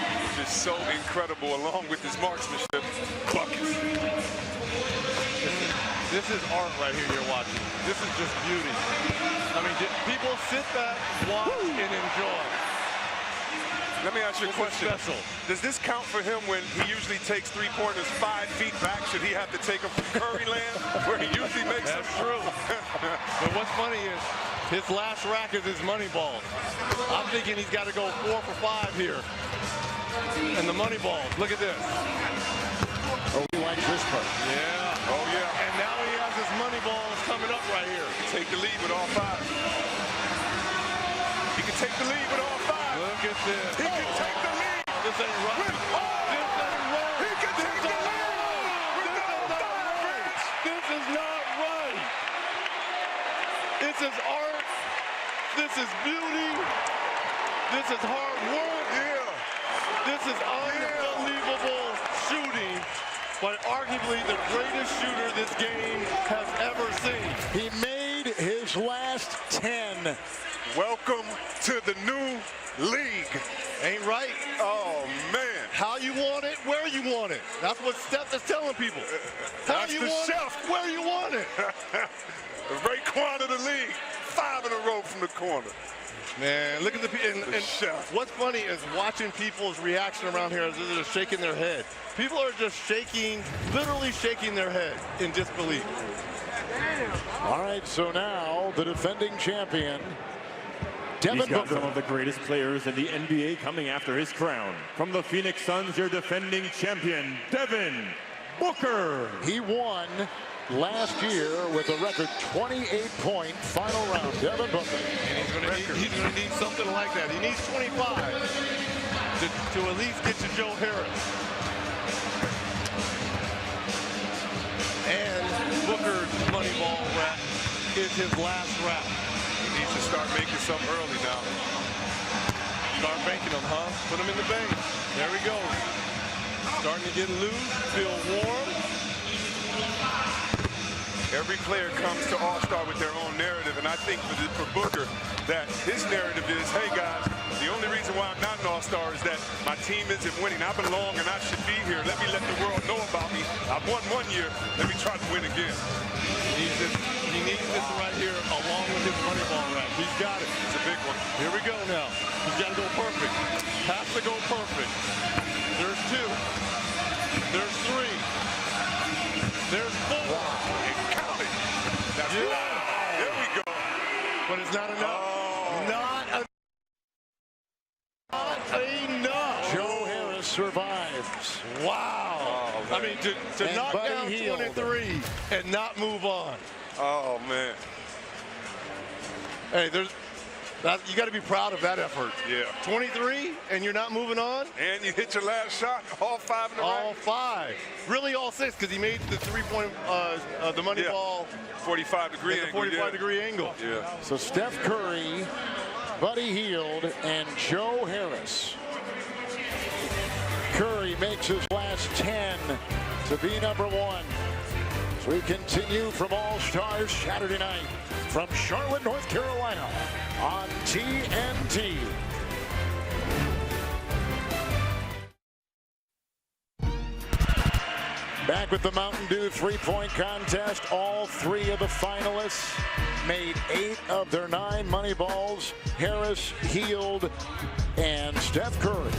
which is so incredible, along with his marksmanship. Buckets. This is art right here you're watching. This is just beauty. I mean, people sit back, watch, and enjoy. Let me ask you a question. Special. Does this count for him when he usually takes three-pointers 5 feet back? Should he have to take them from Curry land, where he usually makes them? That's true. But what's funny is his last rack is his money ball. I'm thinking he's got to go 4 for 5 here. And the money ball. Look at this. Oh, he likes this part. Yeah. Oh, yeah. And now he has his money balls coming up right here. Take the lead with all 5. He can take the lead with all 5. Look at this. He can take the lead. This ain't right. With all. This ain't right. He can take the lead with all 5. This is not right. This is art. This is beauty. This is hard work. Yeah. This is unbelievable shooting by arguably the greatest shooter this game has ever seen. He made his last 10. Welcome to the new league. Ain't right? Oh, man. How you want it, where you want it. That's what Steph is telling people. How That's you the want chef. it, where you want it. The Raekwon of the league. 5 in a row from the corner. Man, look at the and chef. What's funny is watching people's reaction around here as they're just shaking their head. People are just shaking, literally shaking their head in disbelief. All right, so now the defending champion, Devin He's got Booker. some of the greatest players in the NBA coming after his crown. From the Phoenix Suns, your defending champion, Devin Booker. He won last year with a record 28-point final round. Devin Booker. And he's going to need something like that. He needs 25 to at least get to Joe Harris. And Booker's money ball rap is his last rap. He needs to start making some early now. Start banking them, huh? Put them in the bank. There we go. Starting to get loose, feel warm. Every player comes to All-Star with their own narrative, and I think for Booker that his narrative is, hey guys, the only reason why I'm not an All-Star is that my team isn't winning. I belong and I should be here. Let me let the world know about me. I've won 1 year. Let me try to win again. He needs this right here along with his money ball rap. He's got it. It's a big one. Here we go now. He's got to go perfect. Has to go perfect. There's 2. There's 3. There's 4. That's yeah. right. There we go. But it's not enough. Oh. Not enough. Joe Harris survives. Wow. Oh, I mean, to knock down Hield. 23 and not move on. Oh, man. Hey, you got to be proud of that effort. Yeah. 23 and you're not moving on? And you hit your last shot, all 5 in a row. All 5. Really all 6 because he made the 3-point, the money ball. 45-degree angle. 45-degree angle. Yeah. So Steph Curry, Buddy Hield, and Joe Harris. Curry makes his last 10 to be number 1. So we continue from All-Stars Saturday night from Charlotte, North Carolina on TNT. Back with the Mountain Dew 3-point contest. All 3 of the finalists made 8 of their 9 money balls. Harris, Hield, and Steph Curry.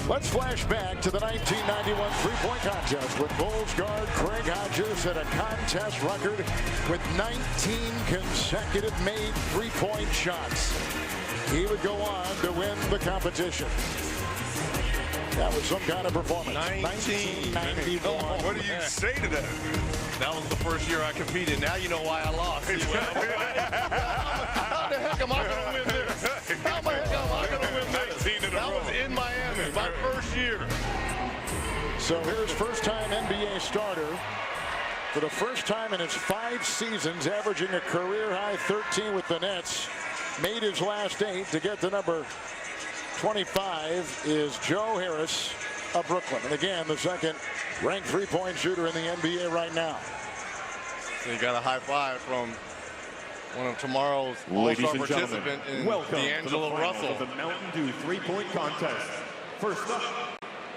Let's flash back to the 1991 3-point contest with Bulls guard Craig Hodges at a contest record with 19 consecutive made 3-point shots. He would go on to win the competition. That was some kind of performance. 1991. What do you say to that? That was the first year I competed. Now you know why I lost. How the heck am I going to win this? How the heck am I going to win this? That was in Miami, my first year. So here's first-time NBA starter. For the first time in his 5 seasons, averaging a career-high 13 with the Nets. Made his last 8 to get to number 25 is Joe Harris of Brooklyn. And again, the second ranked 3-point shooter in the NBA right now. So you got a high five from one of tomorrow's Ladies All-Star and gentlemen, participant in welcome D'Angelo to the finals Russell. of the Mountain Dew three-point contest. First up,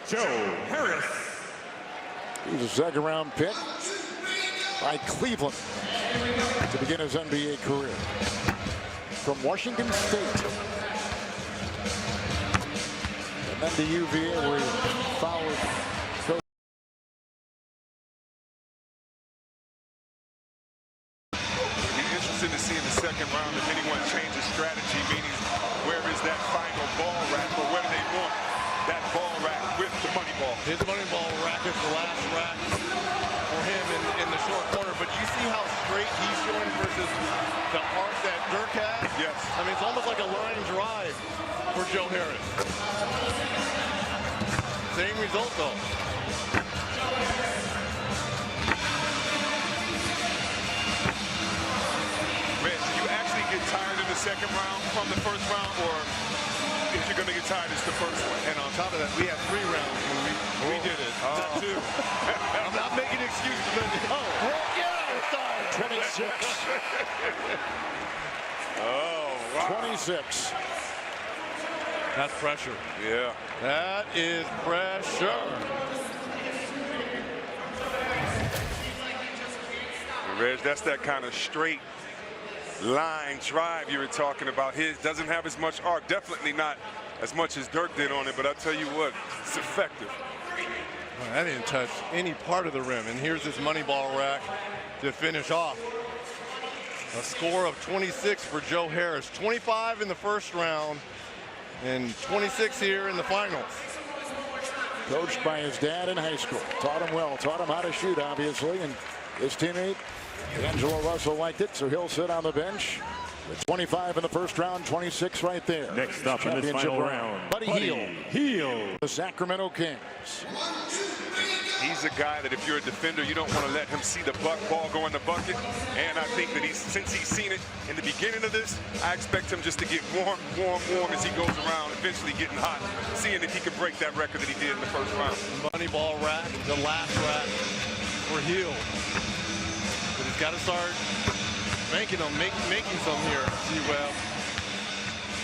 Joe Harris. He was a second-round pick by Cleveland to begin his NBA career. From Washington State. And then to UVA, where he followed Coach. Be interested to see in the second round if anyone changes strategy, meaning where is that final ball rack, or where do they want that ball rack with the money ball? His money ball rack is the last rack for him in the short corner. But you see how straight he's showing versus the arc that Dirk has? Yes. I mean, it's almost like a line drive for Joe Harris. Same result, though. Reg, do you actually get tired in the second round from the first round, or if you're going to get tired, it's the first one? And on top of that, we had 3 rounds when we did it. Not 2. I'm not making excuses, but heck yeah, sorry. 26. Oh, wow. 26. That's pressure. Yeah. That is pressure. Reg, that's that kind of straight line drive you were talking about. His doesn't have as much arc, definitely not as much as Dirk did on it, but I'll tell you what, it's effective. Well, that didn't touch any part of the rim. And here's this money ball rack to finish off. A score of 26 for Joe Harris. 25 in the first round and 26 here in the finals. Coached by his dad in high school. Taught him well. Taught him how to shoot, obviously. And his teammate, D'Angelo Russell, liked it, so he'll sit on the bench. With 25 in the first round, 26 right there. Next up in this final round, Buddy Hield. The Sacramento Kings. He's a guy that if you're a defender, you don't want to let him see the ball go in the bucket. And I think that since he's seen it in the beginning of this, I expect him just to get warm as he goes around, eventually getting hot, seeing if he can break that record that he did in the first round. Money ball rack, the last rack for Hield. But he's got to start making them, making some here, C-Web.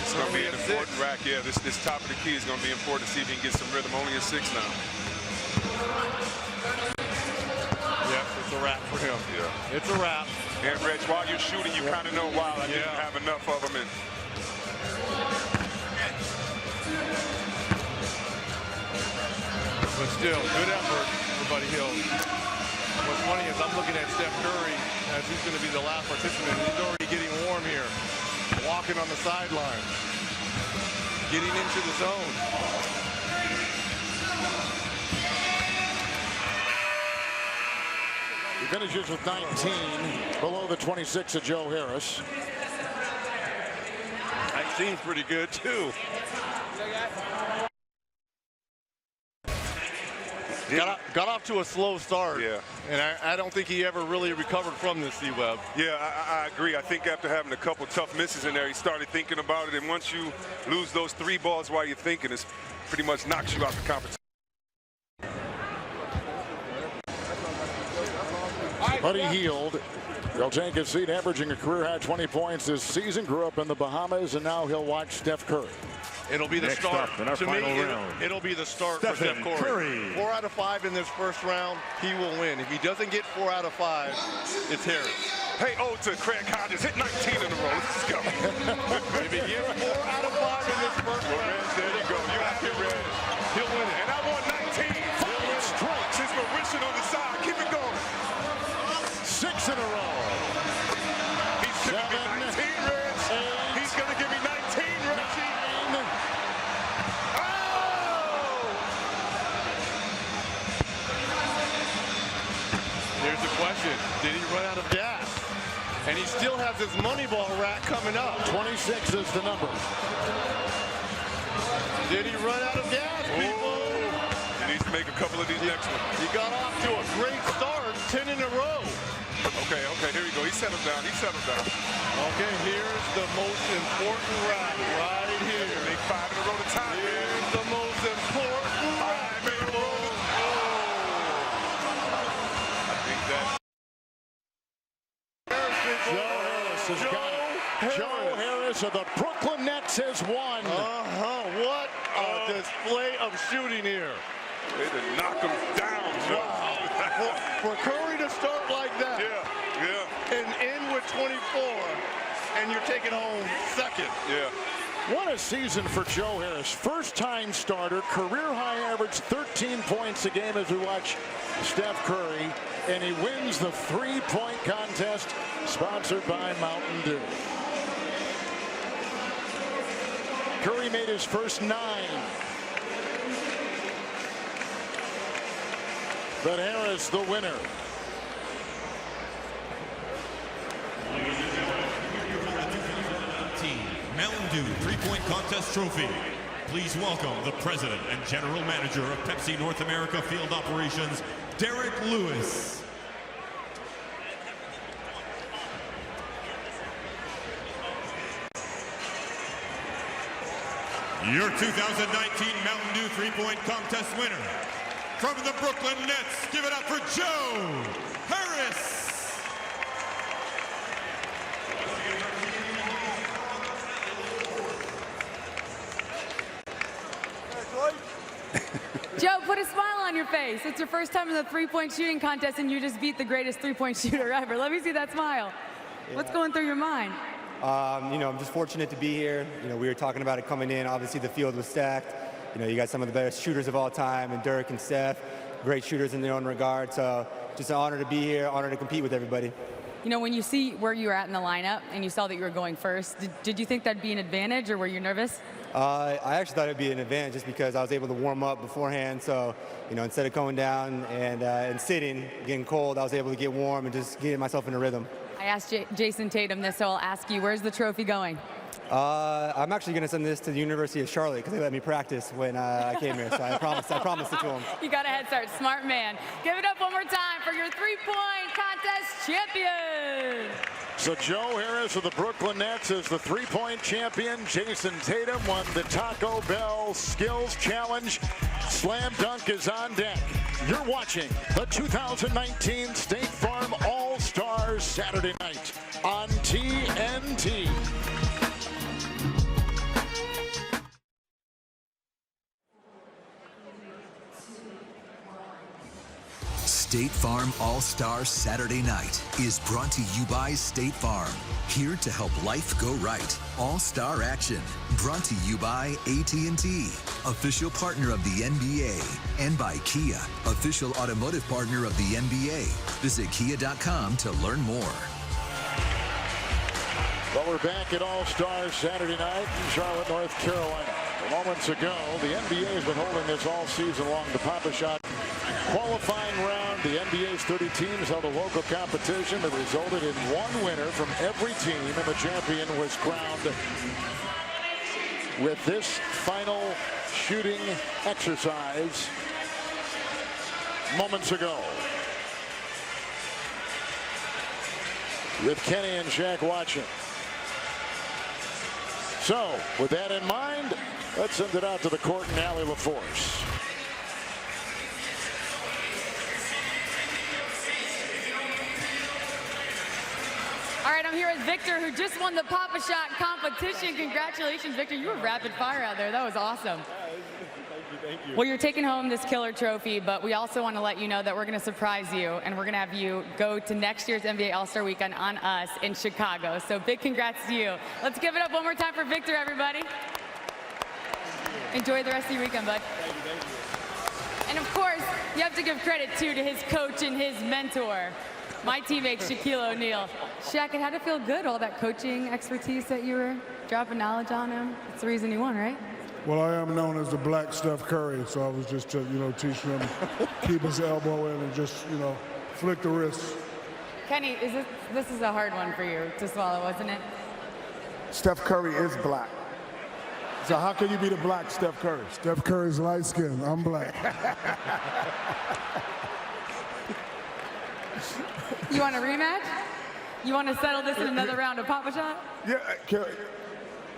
It's going to be an important rack. Yeah, this top of the key is going to be important to see if he can get some rhythm. Only a 6 now. Yep, it's a wrap for him. Yeah. It's a wrap. And Reg, while you're shooting, you kind of know, wow, I didn't have enough of them. But still, good effort for Buddy Hield. What's funny is I'm looking at Steph Curry as he's going to be the last participant. He's already getting warm here, walking on the sideline, getting into the zone. He finishes with 19, below the 26 of Joe Harris. 19's pretty good, too. Got off to a slow start. Yeah. And I don't think he ever really recovered from this, C-Web. Yeah, I agree. I think after having a couple tough misses in there, he started thinking about it. And once you lose those 3 balls while you're thinking, it pretty much knocks you out the competition. Buddy Hield, he'll take his seat, averaging a career-high 20 points this season. Grew up in the Bahamas, and now he'll watch Steph Curry. It'll be the Next start. up in our To final me, round, it'll be the start for Steph Curry. 4 out of 5 in this first round, he will win. If he doesn't get 4 out of 5, it's Harris. Hey, to Craig Hodges, hit 19 in a row. Let's go. If he gets 4 out of 5 in this first round, there you go. You have to Reg. He'll win it. And I want 19. 5 straight. Since we're wishing on the side, keep it going. 6 in a row. He's going to give me 19, Reg. He's going to give me 19, Reggie. Here's the question. Did he run out of gas? And he still has his money ball rack coming up. 26 is the number. Did he run out of gas, people? He needs to make a couple of these next ones. He got off to a great start, 10 in a row. Okay, here we go. He settled down. Okay, here's the most important rack right here. Make 5 in a row to tie. Here's the most important rack. 5 in a row. I think that. Joe Harris has got it. Joe Harris of the Brooklyn Nets has won. What a display of shooting here. They did knock him down, Joe. Wow. For Curry to start like that. And end with 24, and you're taking home second. What a season for Joe Harris. First-time starter, career-high average 13 points a game as we watch Steph Curry, and he wins the three-point contest sponsored by Mountain Dew. Curry made his first 9. But Harris the winner. Mountain Dew three-point contest trophy. Please welcome the president and general manager of Pepsi North America Field Operations, Derek Lewis. Your 2019 Mountain Dew three-point contest winner. From the Brooklyn Nets, give it up for Joe Harris. Joe, put a smile on your face. It's your first time in the three-point shooting contest, and you just beat the greatest three-point shooter ever. Let me see that smile. What's going through your mind? I'm just fortunate to be here. We were talking about it coming in. Obviously, the field was stacked. You got some of the best shooters of all time, and Dirk and Steph, great shooters in their own regard. So just an honor to be here, honor to compete with everybody. When you see where you were at in the lineup and you saw that you were going first, did you think that'd be an advantage, or were you nervous? I actually thought it'd be an advantage just because I was able to warm up beforehand. So, instead of going down and sitting, getting cold, I was able to get warm and just getting myself in a rhythm. I asked Jason Tatum this, so I'll ask you, where's the trophy going? I'm actually going to send this to the University of Charlotte because they let me practice when I came here. So I promised it to them. You got a head start. Smart man. Give it up one more time for your three-point contest champion. So Joe Harris of the Brooklyn Nets is the three-point champion. Jason Tatum won the Taco Bell Skills Challenge. Slam dunk is on deck. You're watching the 2019 State Farm All-Stars Saturday night on TNT. State Farm All-Star Saturday Night is brought to you by State Farm. Here to help life go right. All-Star Action. Brought to you by AT&T, official partner of the NBA. And by Kia, official automotive partner of the NBA. Visit kia.com to learn more. Well, we're back at All-Star Saturday night in Charlotte, North Carolina. Moments ago, the NBA has been holding this all season long. The Pop-A-Shot qualifying round. The NBA's 30 teams held a local competition that resulted in one winner from every team, and the champion was crowned with this final shooting exercise moments ago. With Kenny and Shaq watching. So, with that in mind, let's send it out to the court and Allie LaForce. All right, I'm here with Victor, who just won the Pop-A-Shot competition. Congratulations, Victor. You were rapid fire out there. That was awesome. Thank you. Well, you're taking home this killer trophy, but we also want to let you know that we're going to surprise you, and we're going to have you go to next year's NBA All-Star Weekend on us in Chicago. So big congrats to you. Let's give it up one more time for Victor, everybody. Enjoy the rest of your weekend, bud. Thank you. And of course, you have to give credit, too, to his coach and his mentor, my teammate, Shaquille O'Neal. Shaq, it had to feel good, all that coaching expertise that you were dropping knowledge on him. That's the reason you won, right? Well, I am known as the Black Steph Curry, so I was just, teaching him keep his elbow in and just, flick the wrist. Kenny, this is a hard one for you to swallow, wasn't it? Steph Curry is black. So how can you be the black Steph Curry? Steph Curry's light skinned. I'm black. You want a rematch? You want to settle this in another round of Pop-A-Shot? Yeah,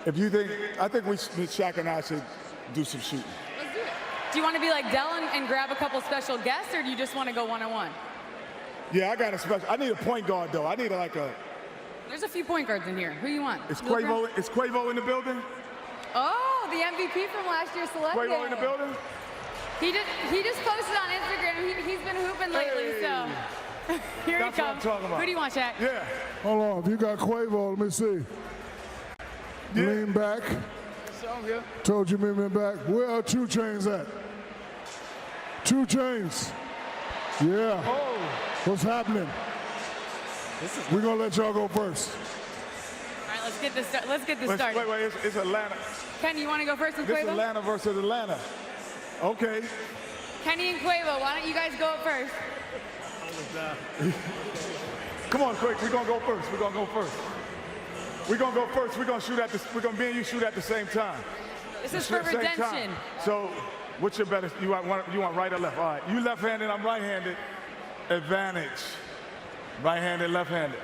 if you think, I think Shaq and I should do some shooting. Let's do it. Do you want to be like Dell and grab a couple special guests, or do you just want to go one-on-one? Yeah, I got a special. I need a point guard though. I need There There's a few point guards in here. Who you want? Is Quavo in the building? Oh, the MVP from last year's Select Quavo Day. in the building? He just posted on Instagram. He's been hooping lately, so here That's he what I'm comes. talking about. Who do you want, Shaq? Yeah. Hold on, if you got Quavo, let me see. Lean back. Told you lean back. Where are 2 Chainz at? 2 Chainz. Yeah. Oh. What's happening? We're gonna let y'all go first. All right, let's get this started. Wait, it's Atlanta. Ken, you want to go first with This Quavo? is Atlanta versus Atlanta. Okay. Kenny and Quavo, why don't you guys go up first? Come on, quick. We're gonna go first. We're gonna go first. We're gonna go first. We're gonna shoot at this. We're gonna me and you shoot at the same time. This is for redemption. So, what's your better? You want right or left? All right. You left-handed. I'm right-handed. Advantage. Right-handed, left-handed.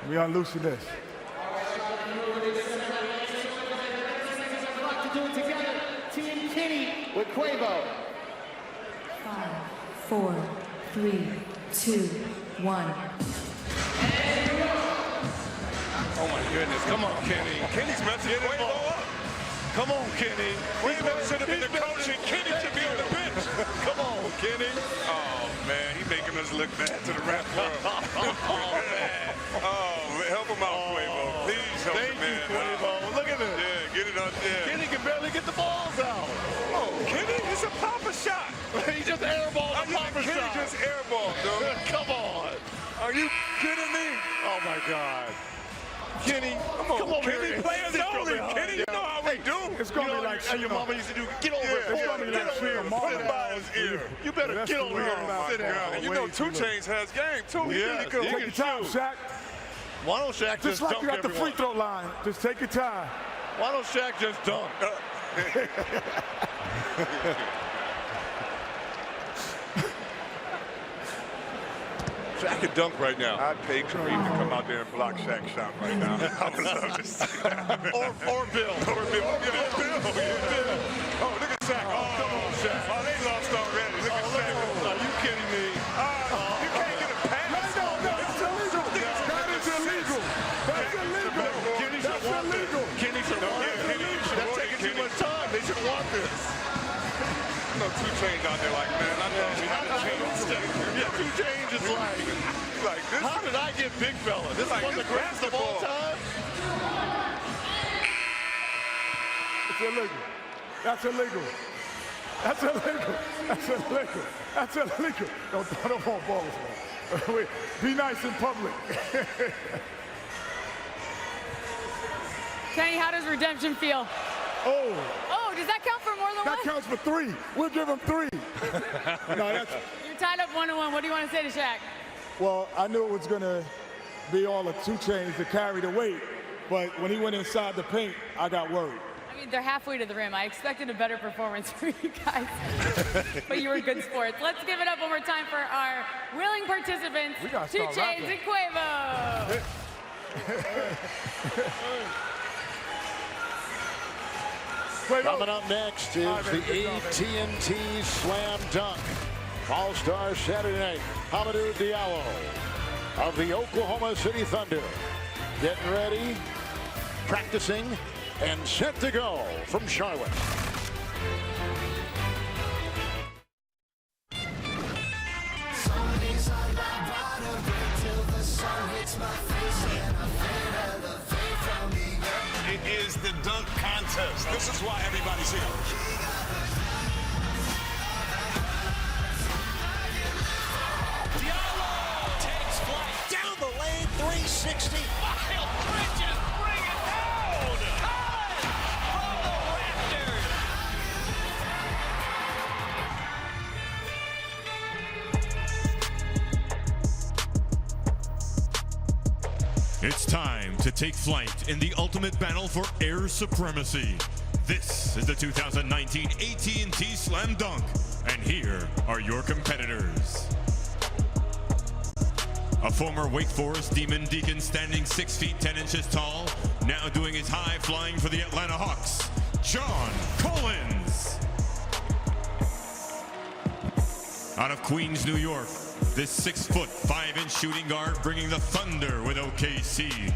We unloosen this. To do it together. Team Kenny with Quavo. 5, 4, 3, 2, 1. Oh my goodness, come on, Kenny. Kenny's messing Quavo up. Come on, Kenny. Quavo should have been the coach and Kenny should be on the bench. Come on, Kenny. Oh man, he's making us look bad to the rap world. Oh man. Oh, help him out, Quavo. Please help him, man. Thank you, Quavo. Look at this. Yeah, get it up there. Kenny can barely get the balls out. Oh, Kenny, it's a popper shot. He just airballed a popper shot. Kenny just airballed, dude. Come on. Are you kidding me? Oh my God. Kenny, come on, Kenny, players only. Kenny, you know how we do. It's gonna be like your mama used to do. Get over here. It's gonna be like Put it by his ear. You better get over here and sit down. And you know 2 Chainz has game too. Yeah, take your time, Shaq. Why don't Shaq just like dunk you're at the free everyone? throw line. Just take your time. Why don't Shaq just dunk? Shaq could dunk right now. I'd pay Kareem to come out there and block Shaq's shot right now. I would love to see that. Or Bill. Or Bill. Oh, look at Shaq. Oh, come on, Shaq. Oh, they lost already. Look at Shaq. Are you kidding me? You can't get a pass. No, it's illegal. That is illegal. That's illegal. Kenny should want this. Kenny should want this. That's taking too much time. They should want this. You know, 2 Chainz out there like, man, I thought we had a chance. Yeah, 2 Chainz is like this. How did I get big fella? This is one of the greatest of all time. It's illegal. That's illegal. That's illegal. That's illegal. That's illegal. Don't want balls, man. Be nice in public. Kenny, how does redemption feel? Oh, does that count for more than that one? counts for 3. We'll give him 3. No, that's. You're tied up 1-1. What do you want to say to Shaq? Well, I knew it was gonna be all of 2 Chainz to carry the weight, but when he went inside the paint, I got worried. I mean, they're halfway to the rim. I expected a better performance from you guys, but you were good sports. Let's give it up one more time for our willing participants, 2 Chainz and Quavo. Coming up next is the AT&T Slam Dunk. All-Star Saturday night. Hamidou Diallo of the Oklahoma City Thunder. Getting ready, practicing, and set to go from Charlotte. It is the dunk contest. This is why everybody's here. Diallo takes flight down the lane, 360. Miles Bridges bring it down. From the Raptors. It's time to take flight in the ultimate battle for air supremacy. This is the 2019 AT&T Slam Dunk, and here are your competitors. A former Wake Forest Demon Deacon standing 6 feet 10 inches tall, now doing his high flying for the Atlanta Hawks, John Collins. Out of Queens, New York, This 6'5" shooting guard bringing the thunder with OKC.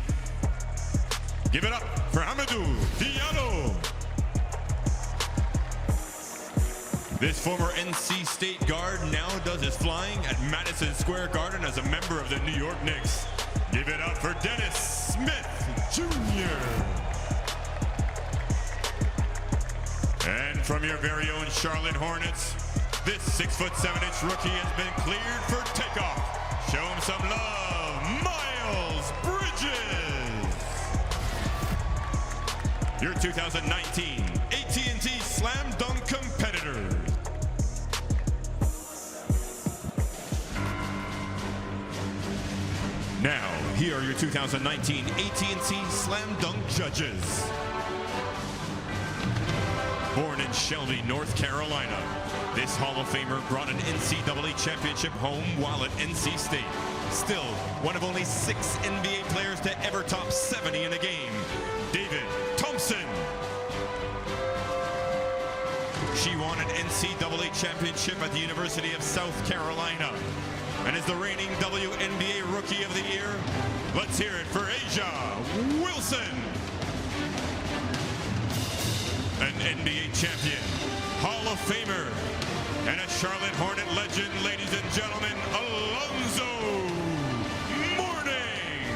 Give it up for Hamidou Diallo. This former NC State guard now does his flying at Madison Square Garden as a member of the New York Knicks. Give it up for Dennis Smith Jr. And from your very own Charlotte Hornets, this 6'7" rookie has been cleared for takeoff. Show him some love, Miles Bridges. Your 2019 AT&T Slam Dunk competitor. Now, here are your 2019 AT&T Slam Dunk judges. Born in Shelby, North Carolina, this Hall of Famer brought an NCAA championship home while at NC State. Still, one of only 6 NBA players to ever top 70 in a game, David Thompson. She won an NCAA championship at the University of South Carolina and is the reigning WNBA Rookie of the Year. Let's hear it for Asia Wilson. An NBA champion, Hall of Famer, and a Charlotte Hornet legend, ladies and gentlemen, Alonzo Mourning.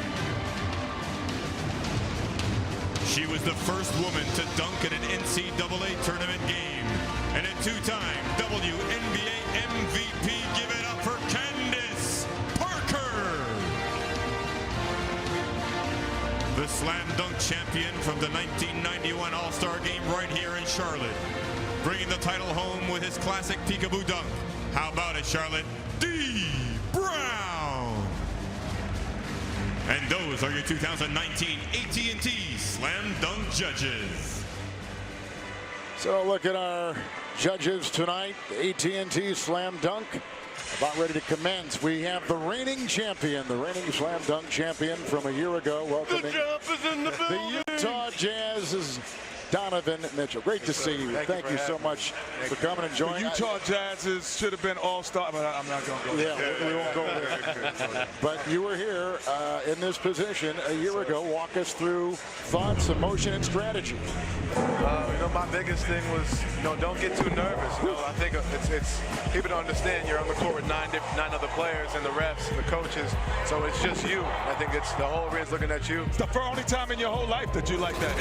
She was the first woman to dunk in an NCAA tournament game and a 2-time WNBA MVP. Give it up for Candace Parker. The Slam Dunk champion from the 1991 All-Star Game right here in Charlotte. Bringing the title home with his classic peekaboo dunk. How about it, Charlotte? D. Brown. And those are your 2019 AT&T Slam Dunk judges. So look at our judges tonight. The AT&T Slam Dunk about ready to commence. We have the reigning champion, the reigning Slam Dunk champion from a year ago, welcoming the Utah Jazz's Donovan Mitchell. Great to see you. Thank you so much for coming and joining. The Utah Jazz's should have been all-star, but I'm not going to go there. Yeah, we won't go there. But you were here in this position a year ago. Walk us through thoughts, emotion, and strategy. You know, my biggest thing was, don't get too nervous. I think it's people don't understand you're on the court with nine other players and the refs and the coaches, so it's just you. I think it's the whole arena's looking at you. It's the only time in your whole life that you like that.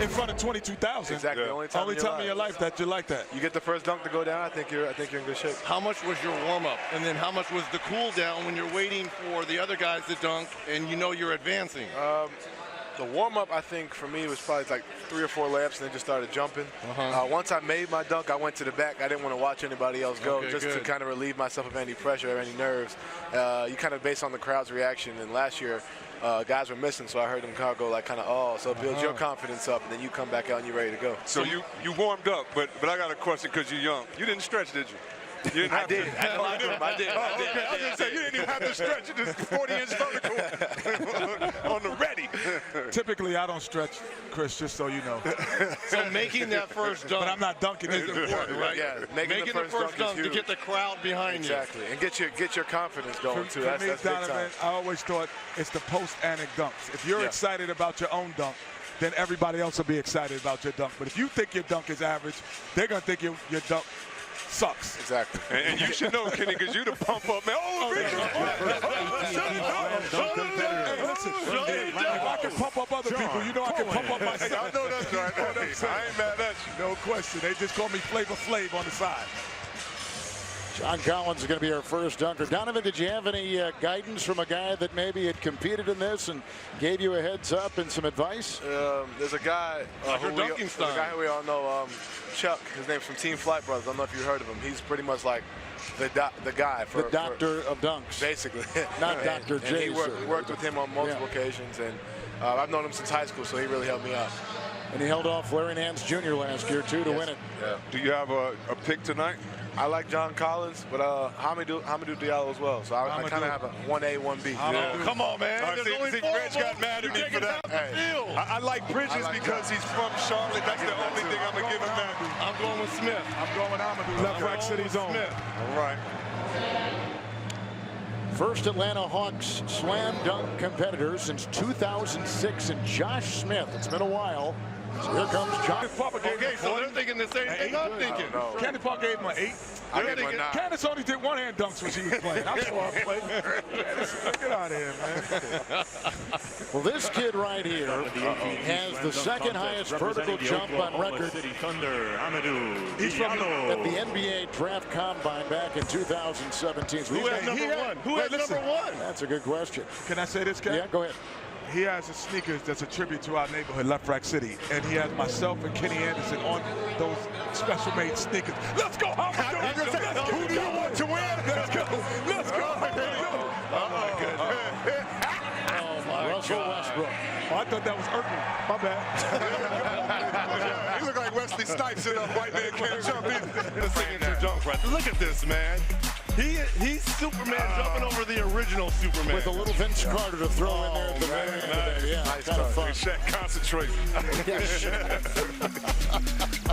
In front of 22,000. Exactly. Yeah. The only time in your life that you like that. You get the first dunk to go down. I think you're in good shape. How much was your warm-up, and then how much was the cool down when you're waiting for the other guys to dunk and you know you're advancing? The warm-up, I think, for me was probably like 3 or 4 laps, and then just started jumping. Once I made my dunk, I went to the back. I didn't want to watch anybody else go, to kind of relieve myself of any pressure or any nerves. You kind of base on the crowd's reaction. And last year, guys were missing, so I heard them go like so it builds your confidence up, and then you come back out and you're ready to go. So you warmed up, but I got a question because you're young. You didn't stretch, did you? I did. I did. I was going to say, you didn't even have to stretch. You just 40-inch vertical on the ready. Typically, I don't stretch, Chris, just so you know. So making that first dunk. But I'm not dunking is important, right? Yeah, making the first dunk to get the crowd behind you. Exactly, and get your confidence going, too. For me, Donovan, I always thought it's the post-annic dunks. If you're excited about your own dunk, then everybody else will be excited about your dunk. But if you think your dunk is average, they're going to think your dunk sucks. Exactly. And you should know, Kenny, because you the pump up, man. If I can pump up other people, you know I can pump up myself. I know that's right. I ain't mad at you. No question. They just call me Flavor Flav on the side. John Collins is going to be our first dunker. Donovan, did you have any guidance from a guy that maybe had competed in this and gave you a heads up and some advice? There's a guy who we all know, Chuck. His name's from Team Flight Brothers. I don't know if you heard of him. He's pretty much like the guy for the doctor of dunks, basically. Not Dr. J. And he worked with him on multiple occasions, and I've known him since high school, so he really helped me out. And he held off Larry Nance Jr. last year too to win it. Yeah. Do you have a pick tonight? I like John Collins, but Hamidou Diallo as well. So I kind of have a 1A, 1B. Yeah. Come on, man. Reg got mad at me for that. I like Bridges because he's from Charlotte. That's the only thing I'm going to give him that. I'm going with Smith. I'm going with Hamidou. Left Rack City's own. Smith. All right. First Atlanta Hawks slam dunk competitor since 2006, and Josh Smith. It's been a while. So here comes John. Okay, so they're thinking the same thing I'm thinking. Candy Park gave him an 8. Candace only did one-hand dunks when she was playing. I saw her play. Get out of here, man. Well, this kid right here has the second highest vertical jump on record. He's from at the NBA Draft Combine back in 2017. So Who had number one? Who had number one? That's a good question. Can I say this, Ken? Yeah, go ahead. He has a sneakers that's a tribute to our neighborhood, Left Rack City. And he has myself and Kenny Anderson on those special made sneakers. Let's go, Howard! Who do you want to win? Let's go! Let's go! Oh, my goodness. Oh, my Russell Westbrook. Oh, I thought that was Urkel. My bad. He looked like Wesley Snipes in a white man can't jump in. The signature jump right. Look at this, man. He's Superman jumping over the original Superman. With a little Vince Carter to throw in there at the very end of the day. Yeah, nice kind of fun. Shaq, concentrate.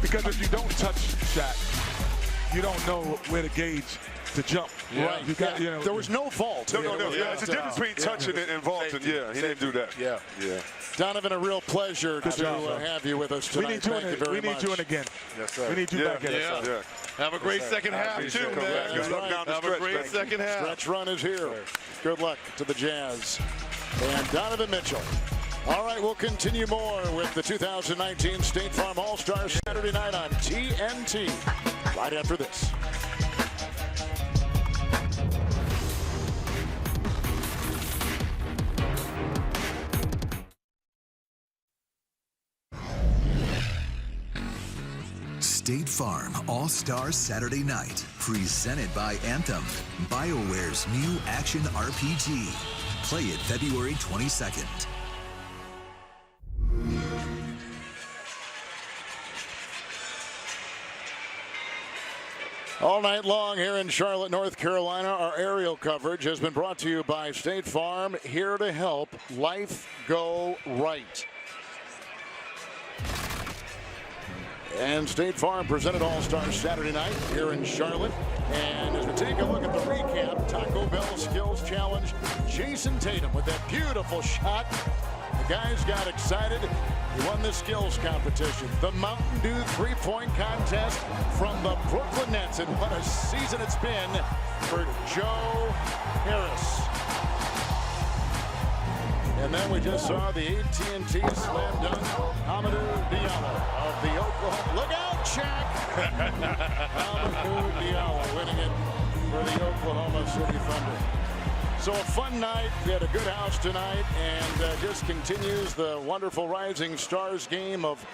Because if you don't touch Shaq, you don't know where to gauge to jump. Yeah. Right. You got, you know, there was no fault. No. Yeah, it's a difference between touching it and vaulting. Yeah, he didn't do that. Yeah. Donovan, a real pleasure to have you with us tonight. We need you, Thank you very we need much. you in again. Yes, sir. We need you back in. Yeah. Have a great second half, too, man. Good luck down the Have stretch, a great second half. Stretch run is here. Good luck to the Jazz. And Donovan Mitchell. All right, we'll continue more with the 2019 State Farm All-Stars Saturday night on TNT. Right after this. State Farm All-Star Saturday Night, presented by Anthem, BioWare's new action RPG. Play it February 22nd. All night long here in Charlotte, North Carolina, our aerial coverage has been brought to you by State Farm, here to help life go right. And State Farm presented All-Stars Saturday night here in Charlotte. And as we take a look at the recap, Taco Bell Skills Challenge, Jason Tatum with that beautiful shot. The guys got excited. He won the skills competition. The Mountain Dew three-point contest from the Brooklyn Nets. And what a season it's been for Joe Harris. And then we just saw the AT&T slam dunk. Amadou Diallo of the Oklahoma. Look out, Shaq! Amadou Diallo winning it for the Oklahoma City Thunder. So a fun night. We had a good house tonight, and just continues the wonderful Rising Stars game of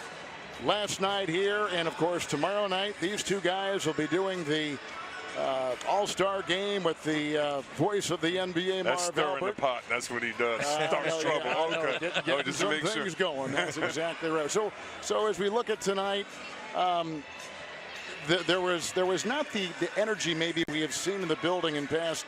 last night here. And of course, tomorrow night, these two guys will be doing the All-Star game with the voice of the NBA, That's Marv stirring Albert. the pot. That's what he does. Starts trouble. Okay. Getting Just some to make things sure. going. That's exactly right. So as we look at tonight, there was not the energy maybe we have seen in the building in past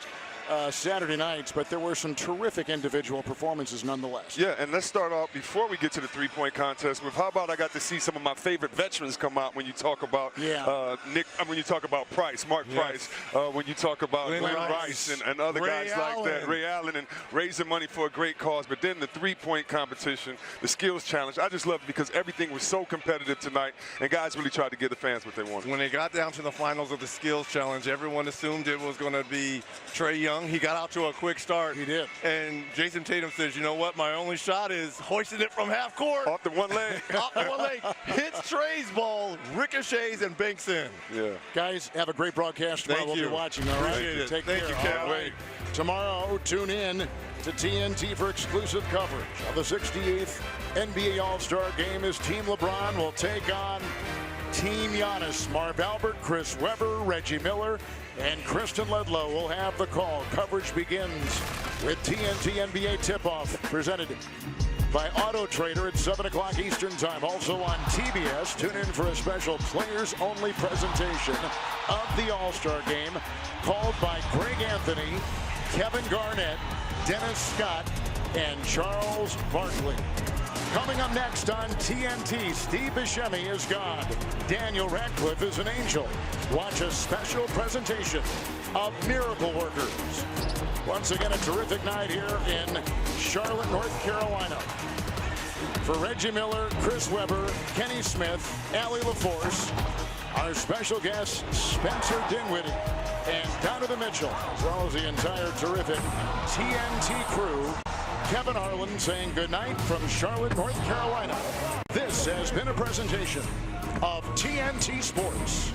Saturday nights, but there were some terrific individual performances nonetheless. Yeah, and let's start off before we get to the three-point contest with how about I got to see some of my favorite veterans come out when you talk about when you talk about Price, Mark Price, when you talk about Glenn Rice and other guys like that, Ray Allen, and raising money for a great cause. But then the three-point competition, the skills challenge, I just loved it because everything was so competitive tonight, and guys really tried to give the fans what they wanted. When they got down to the finals of the skills challenge, everyone assumed it was going to be Trae Young. He got out to a quick start. He did. And Jason Tatum says, you know what, my only shot is hoisting it from half court. Off the one leg. Off the one leg. Hits Trae's ball, ricochets, and banks in. Yeah. Guys, have a great broadcast tomorrow. Thank you. We'll be watching, all right? Appreciate it. Take Thank care. you, Ken. All right. Tomorrow, tune in to TNT for exclusive coverage of the 68th NBA All-Star Game as Team LeBron will take on Team Giannis. Marv Albert, Chris Webber, Reggie Miller, and Kristen Ledlow will have the call. Coverage begins with TNT NBA Tip-Off, presented by Auto Trader at 7 o'clock Eastern Time. Also on TBS, tune in for a special players-only presentation of the All-Star Game, called by Greg Anthony, Kevin Garnett, Dennis Scott, and Charles Barkley. Coming up next on TNT, Steve Buscemi is God. Daniel Radcliffe is an angel. Watch a special presentation of Miracle Workers. Once again, a terrific night here in Charlotte, North Carolina. For Reggie Miller, Chris Webber, Kenny Smith, Allie LaForce, our special guest, Spencer Dinwiddie, and Donovan Mitchell, as well as the entire terrific TNT crew. Kevin Harlan saying goodnight from Charlotte, North Carolina. This has been a presentation of TNT Sports.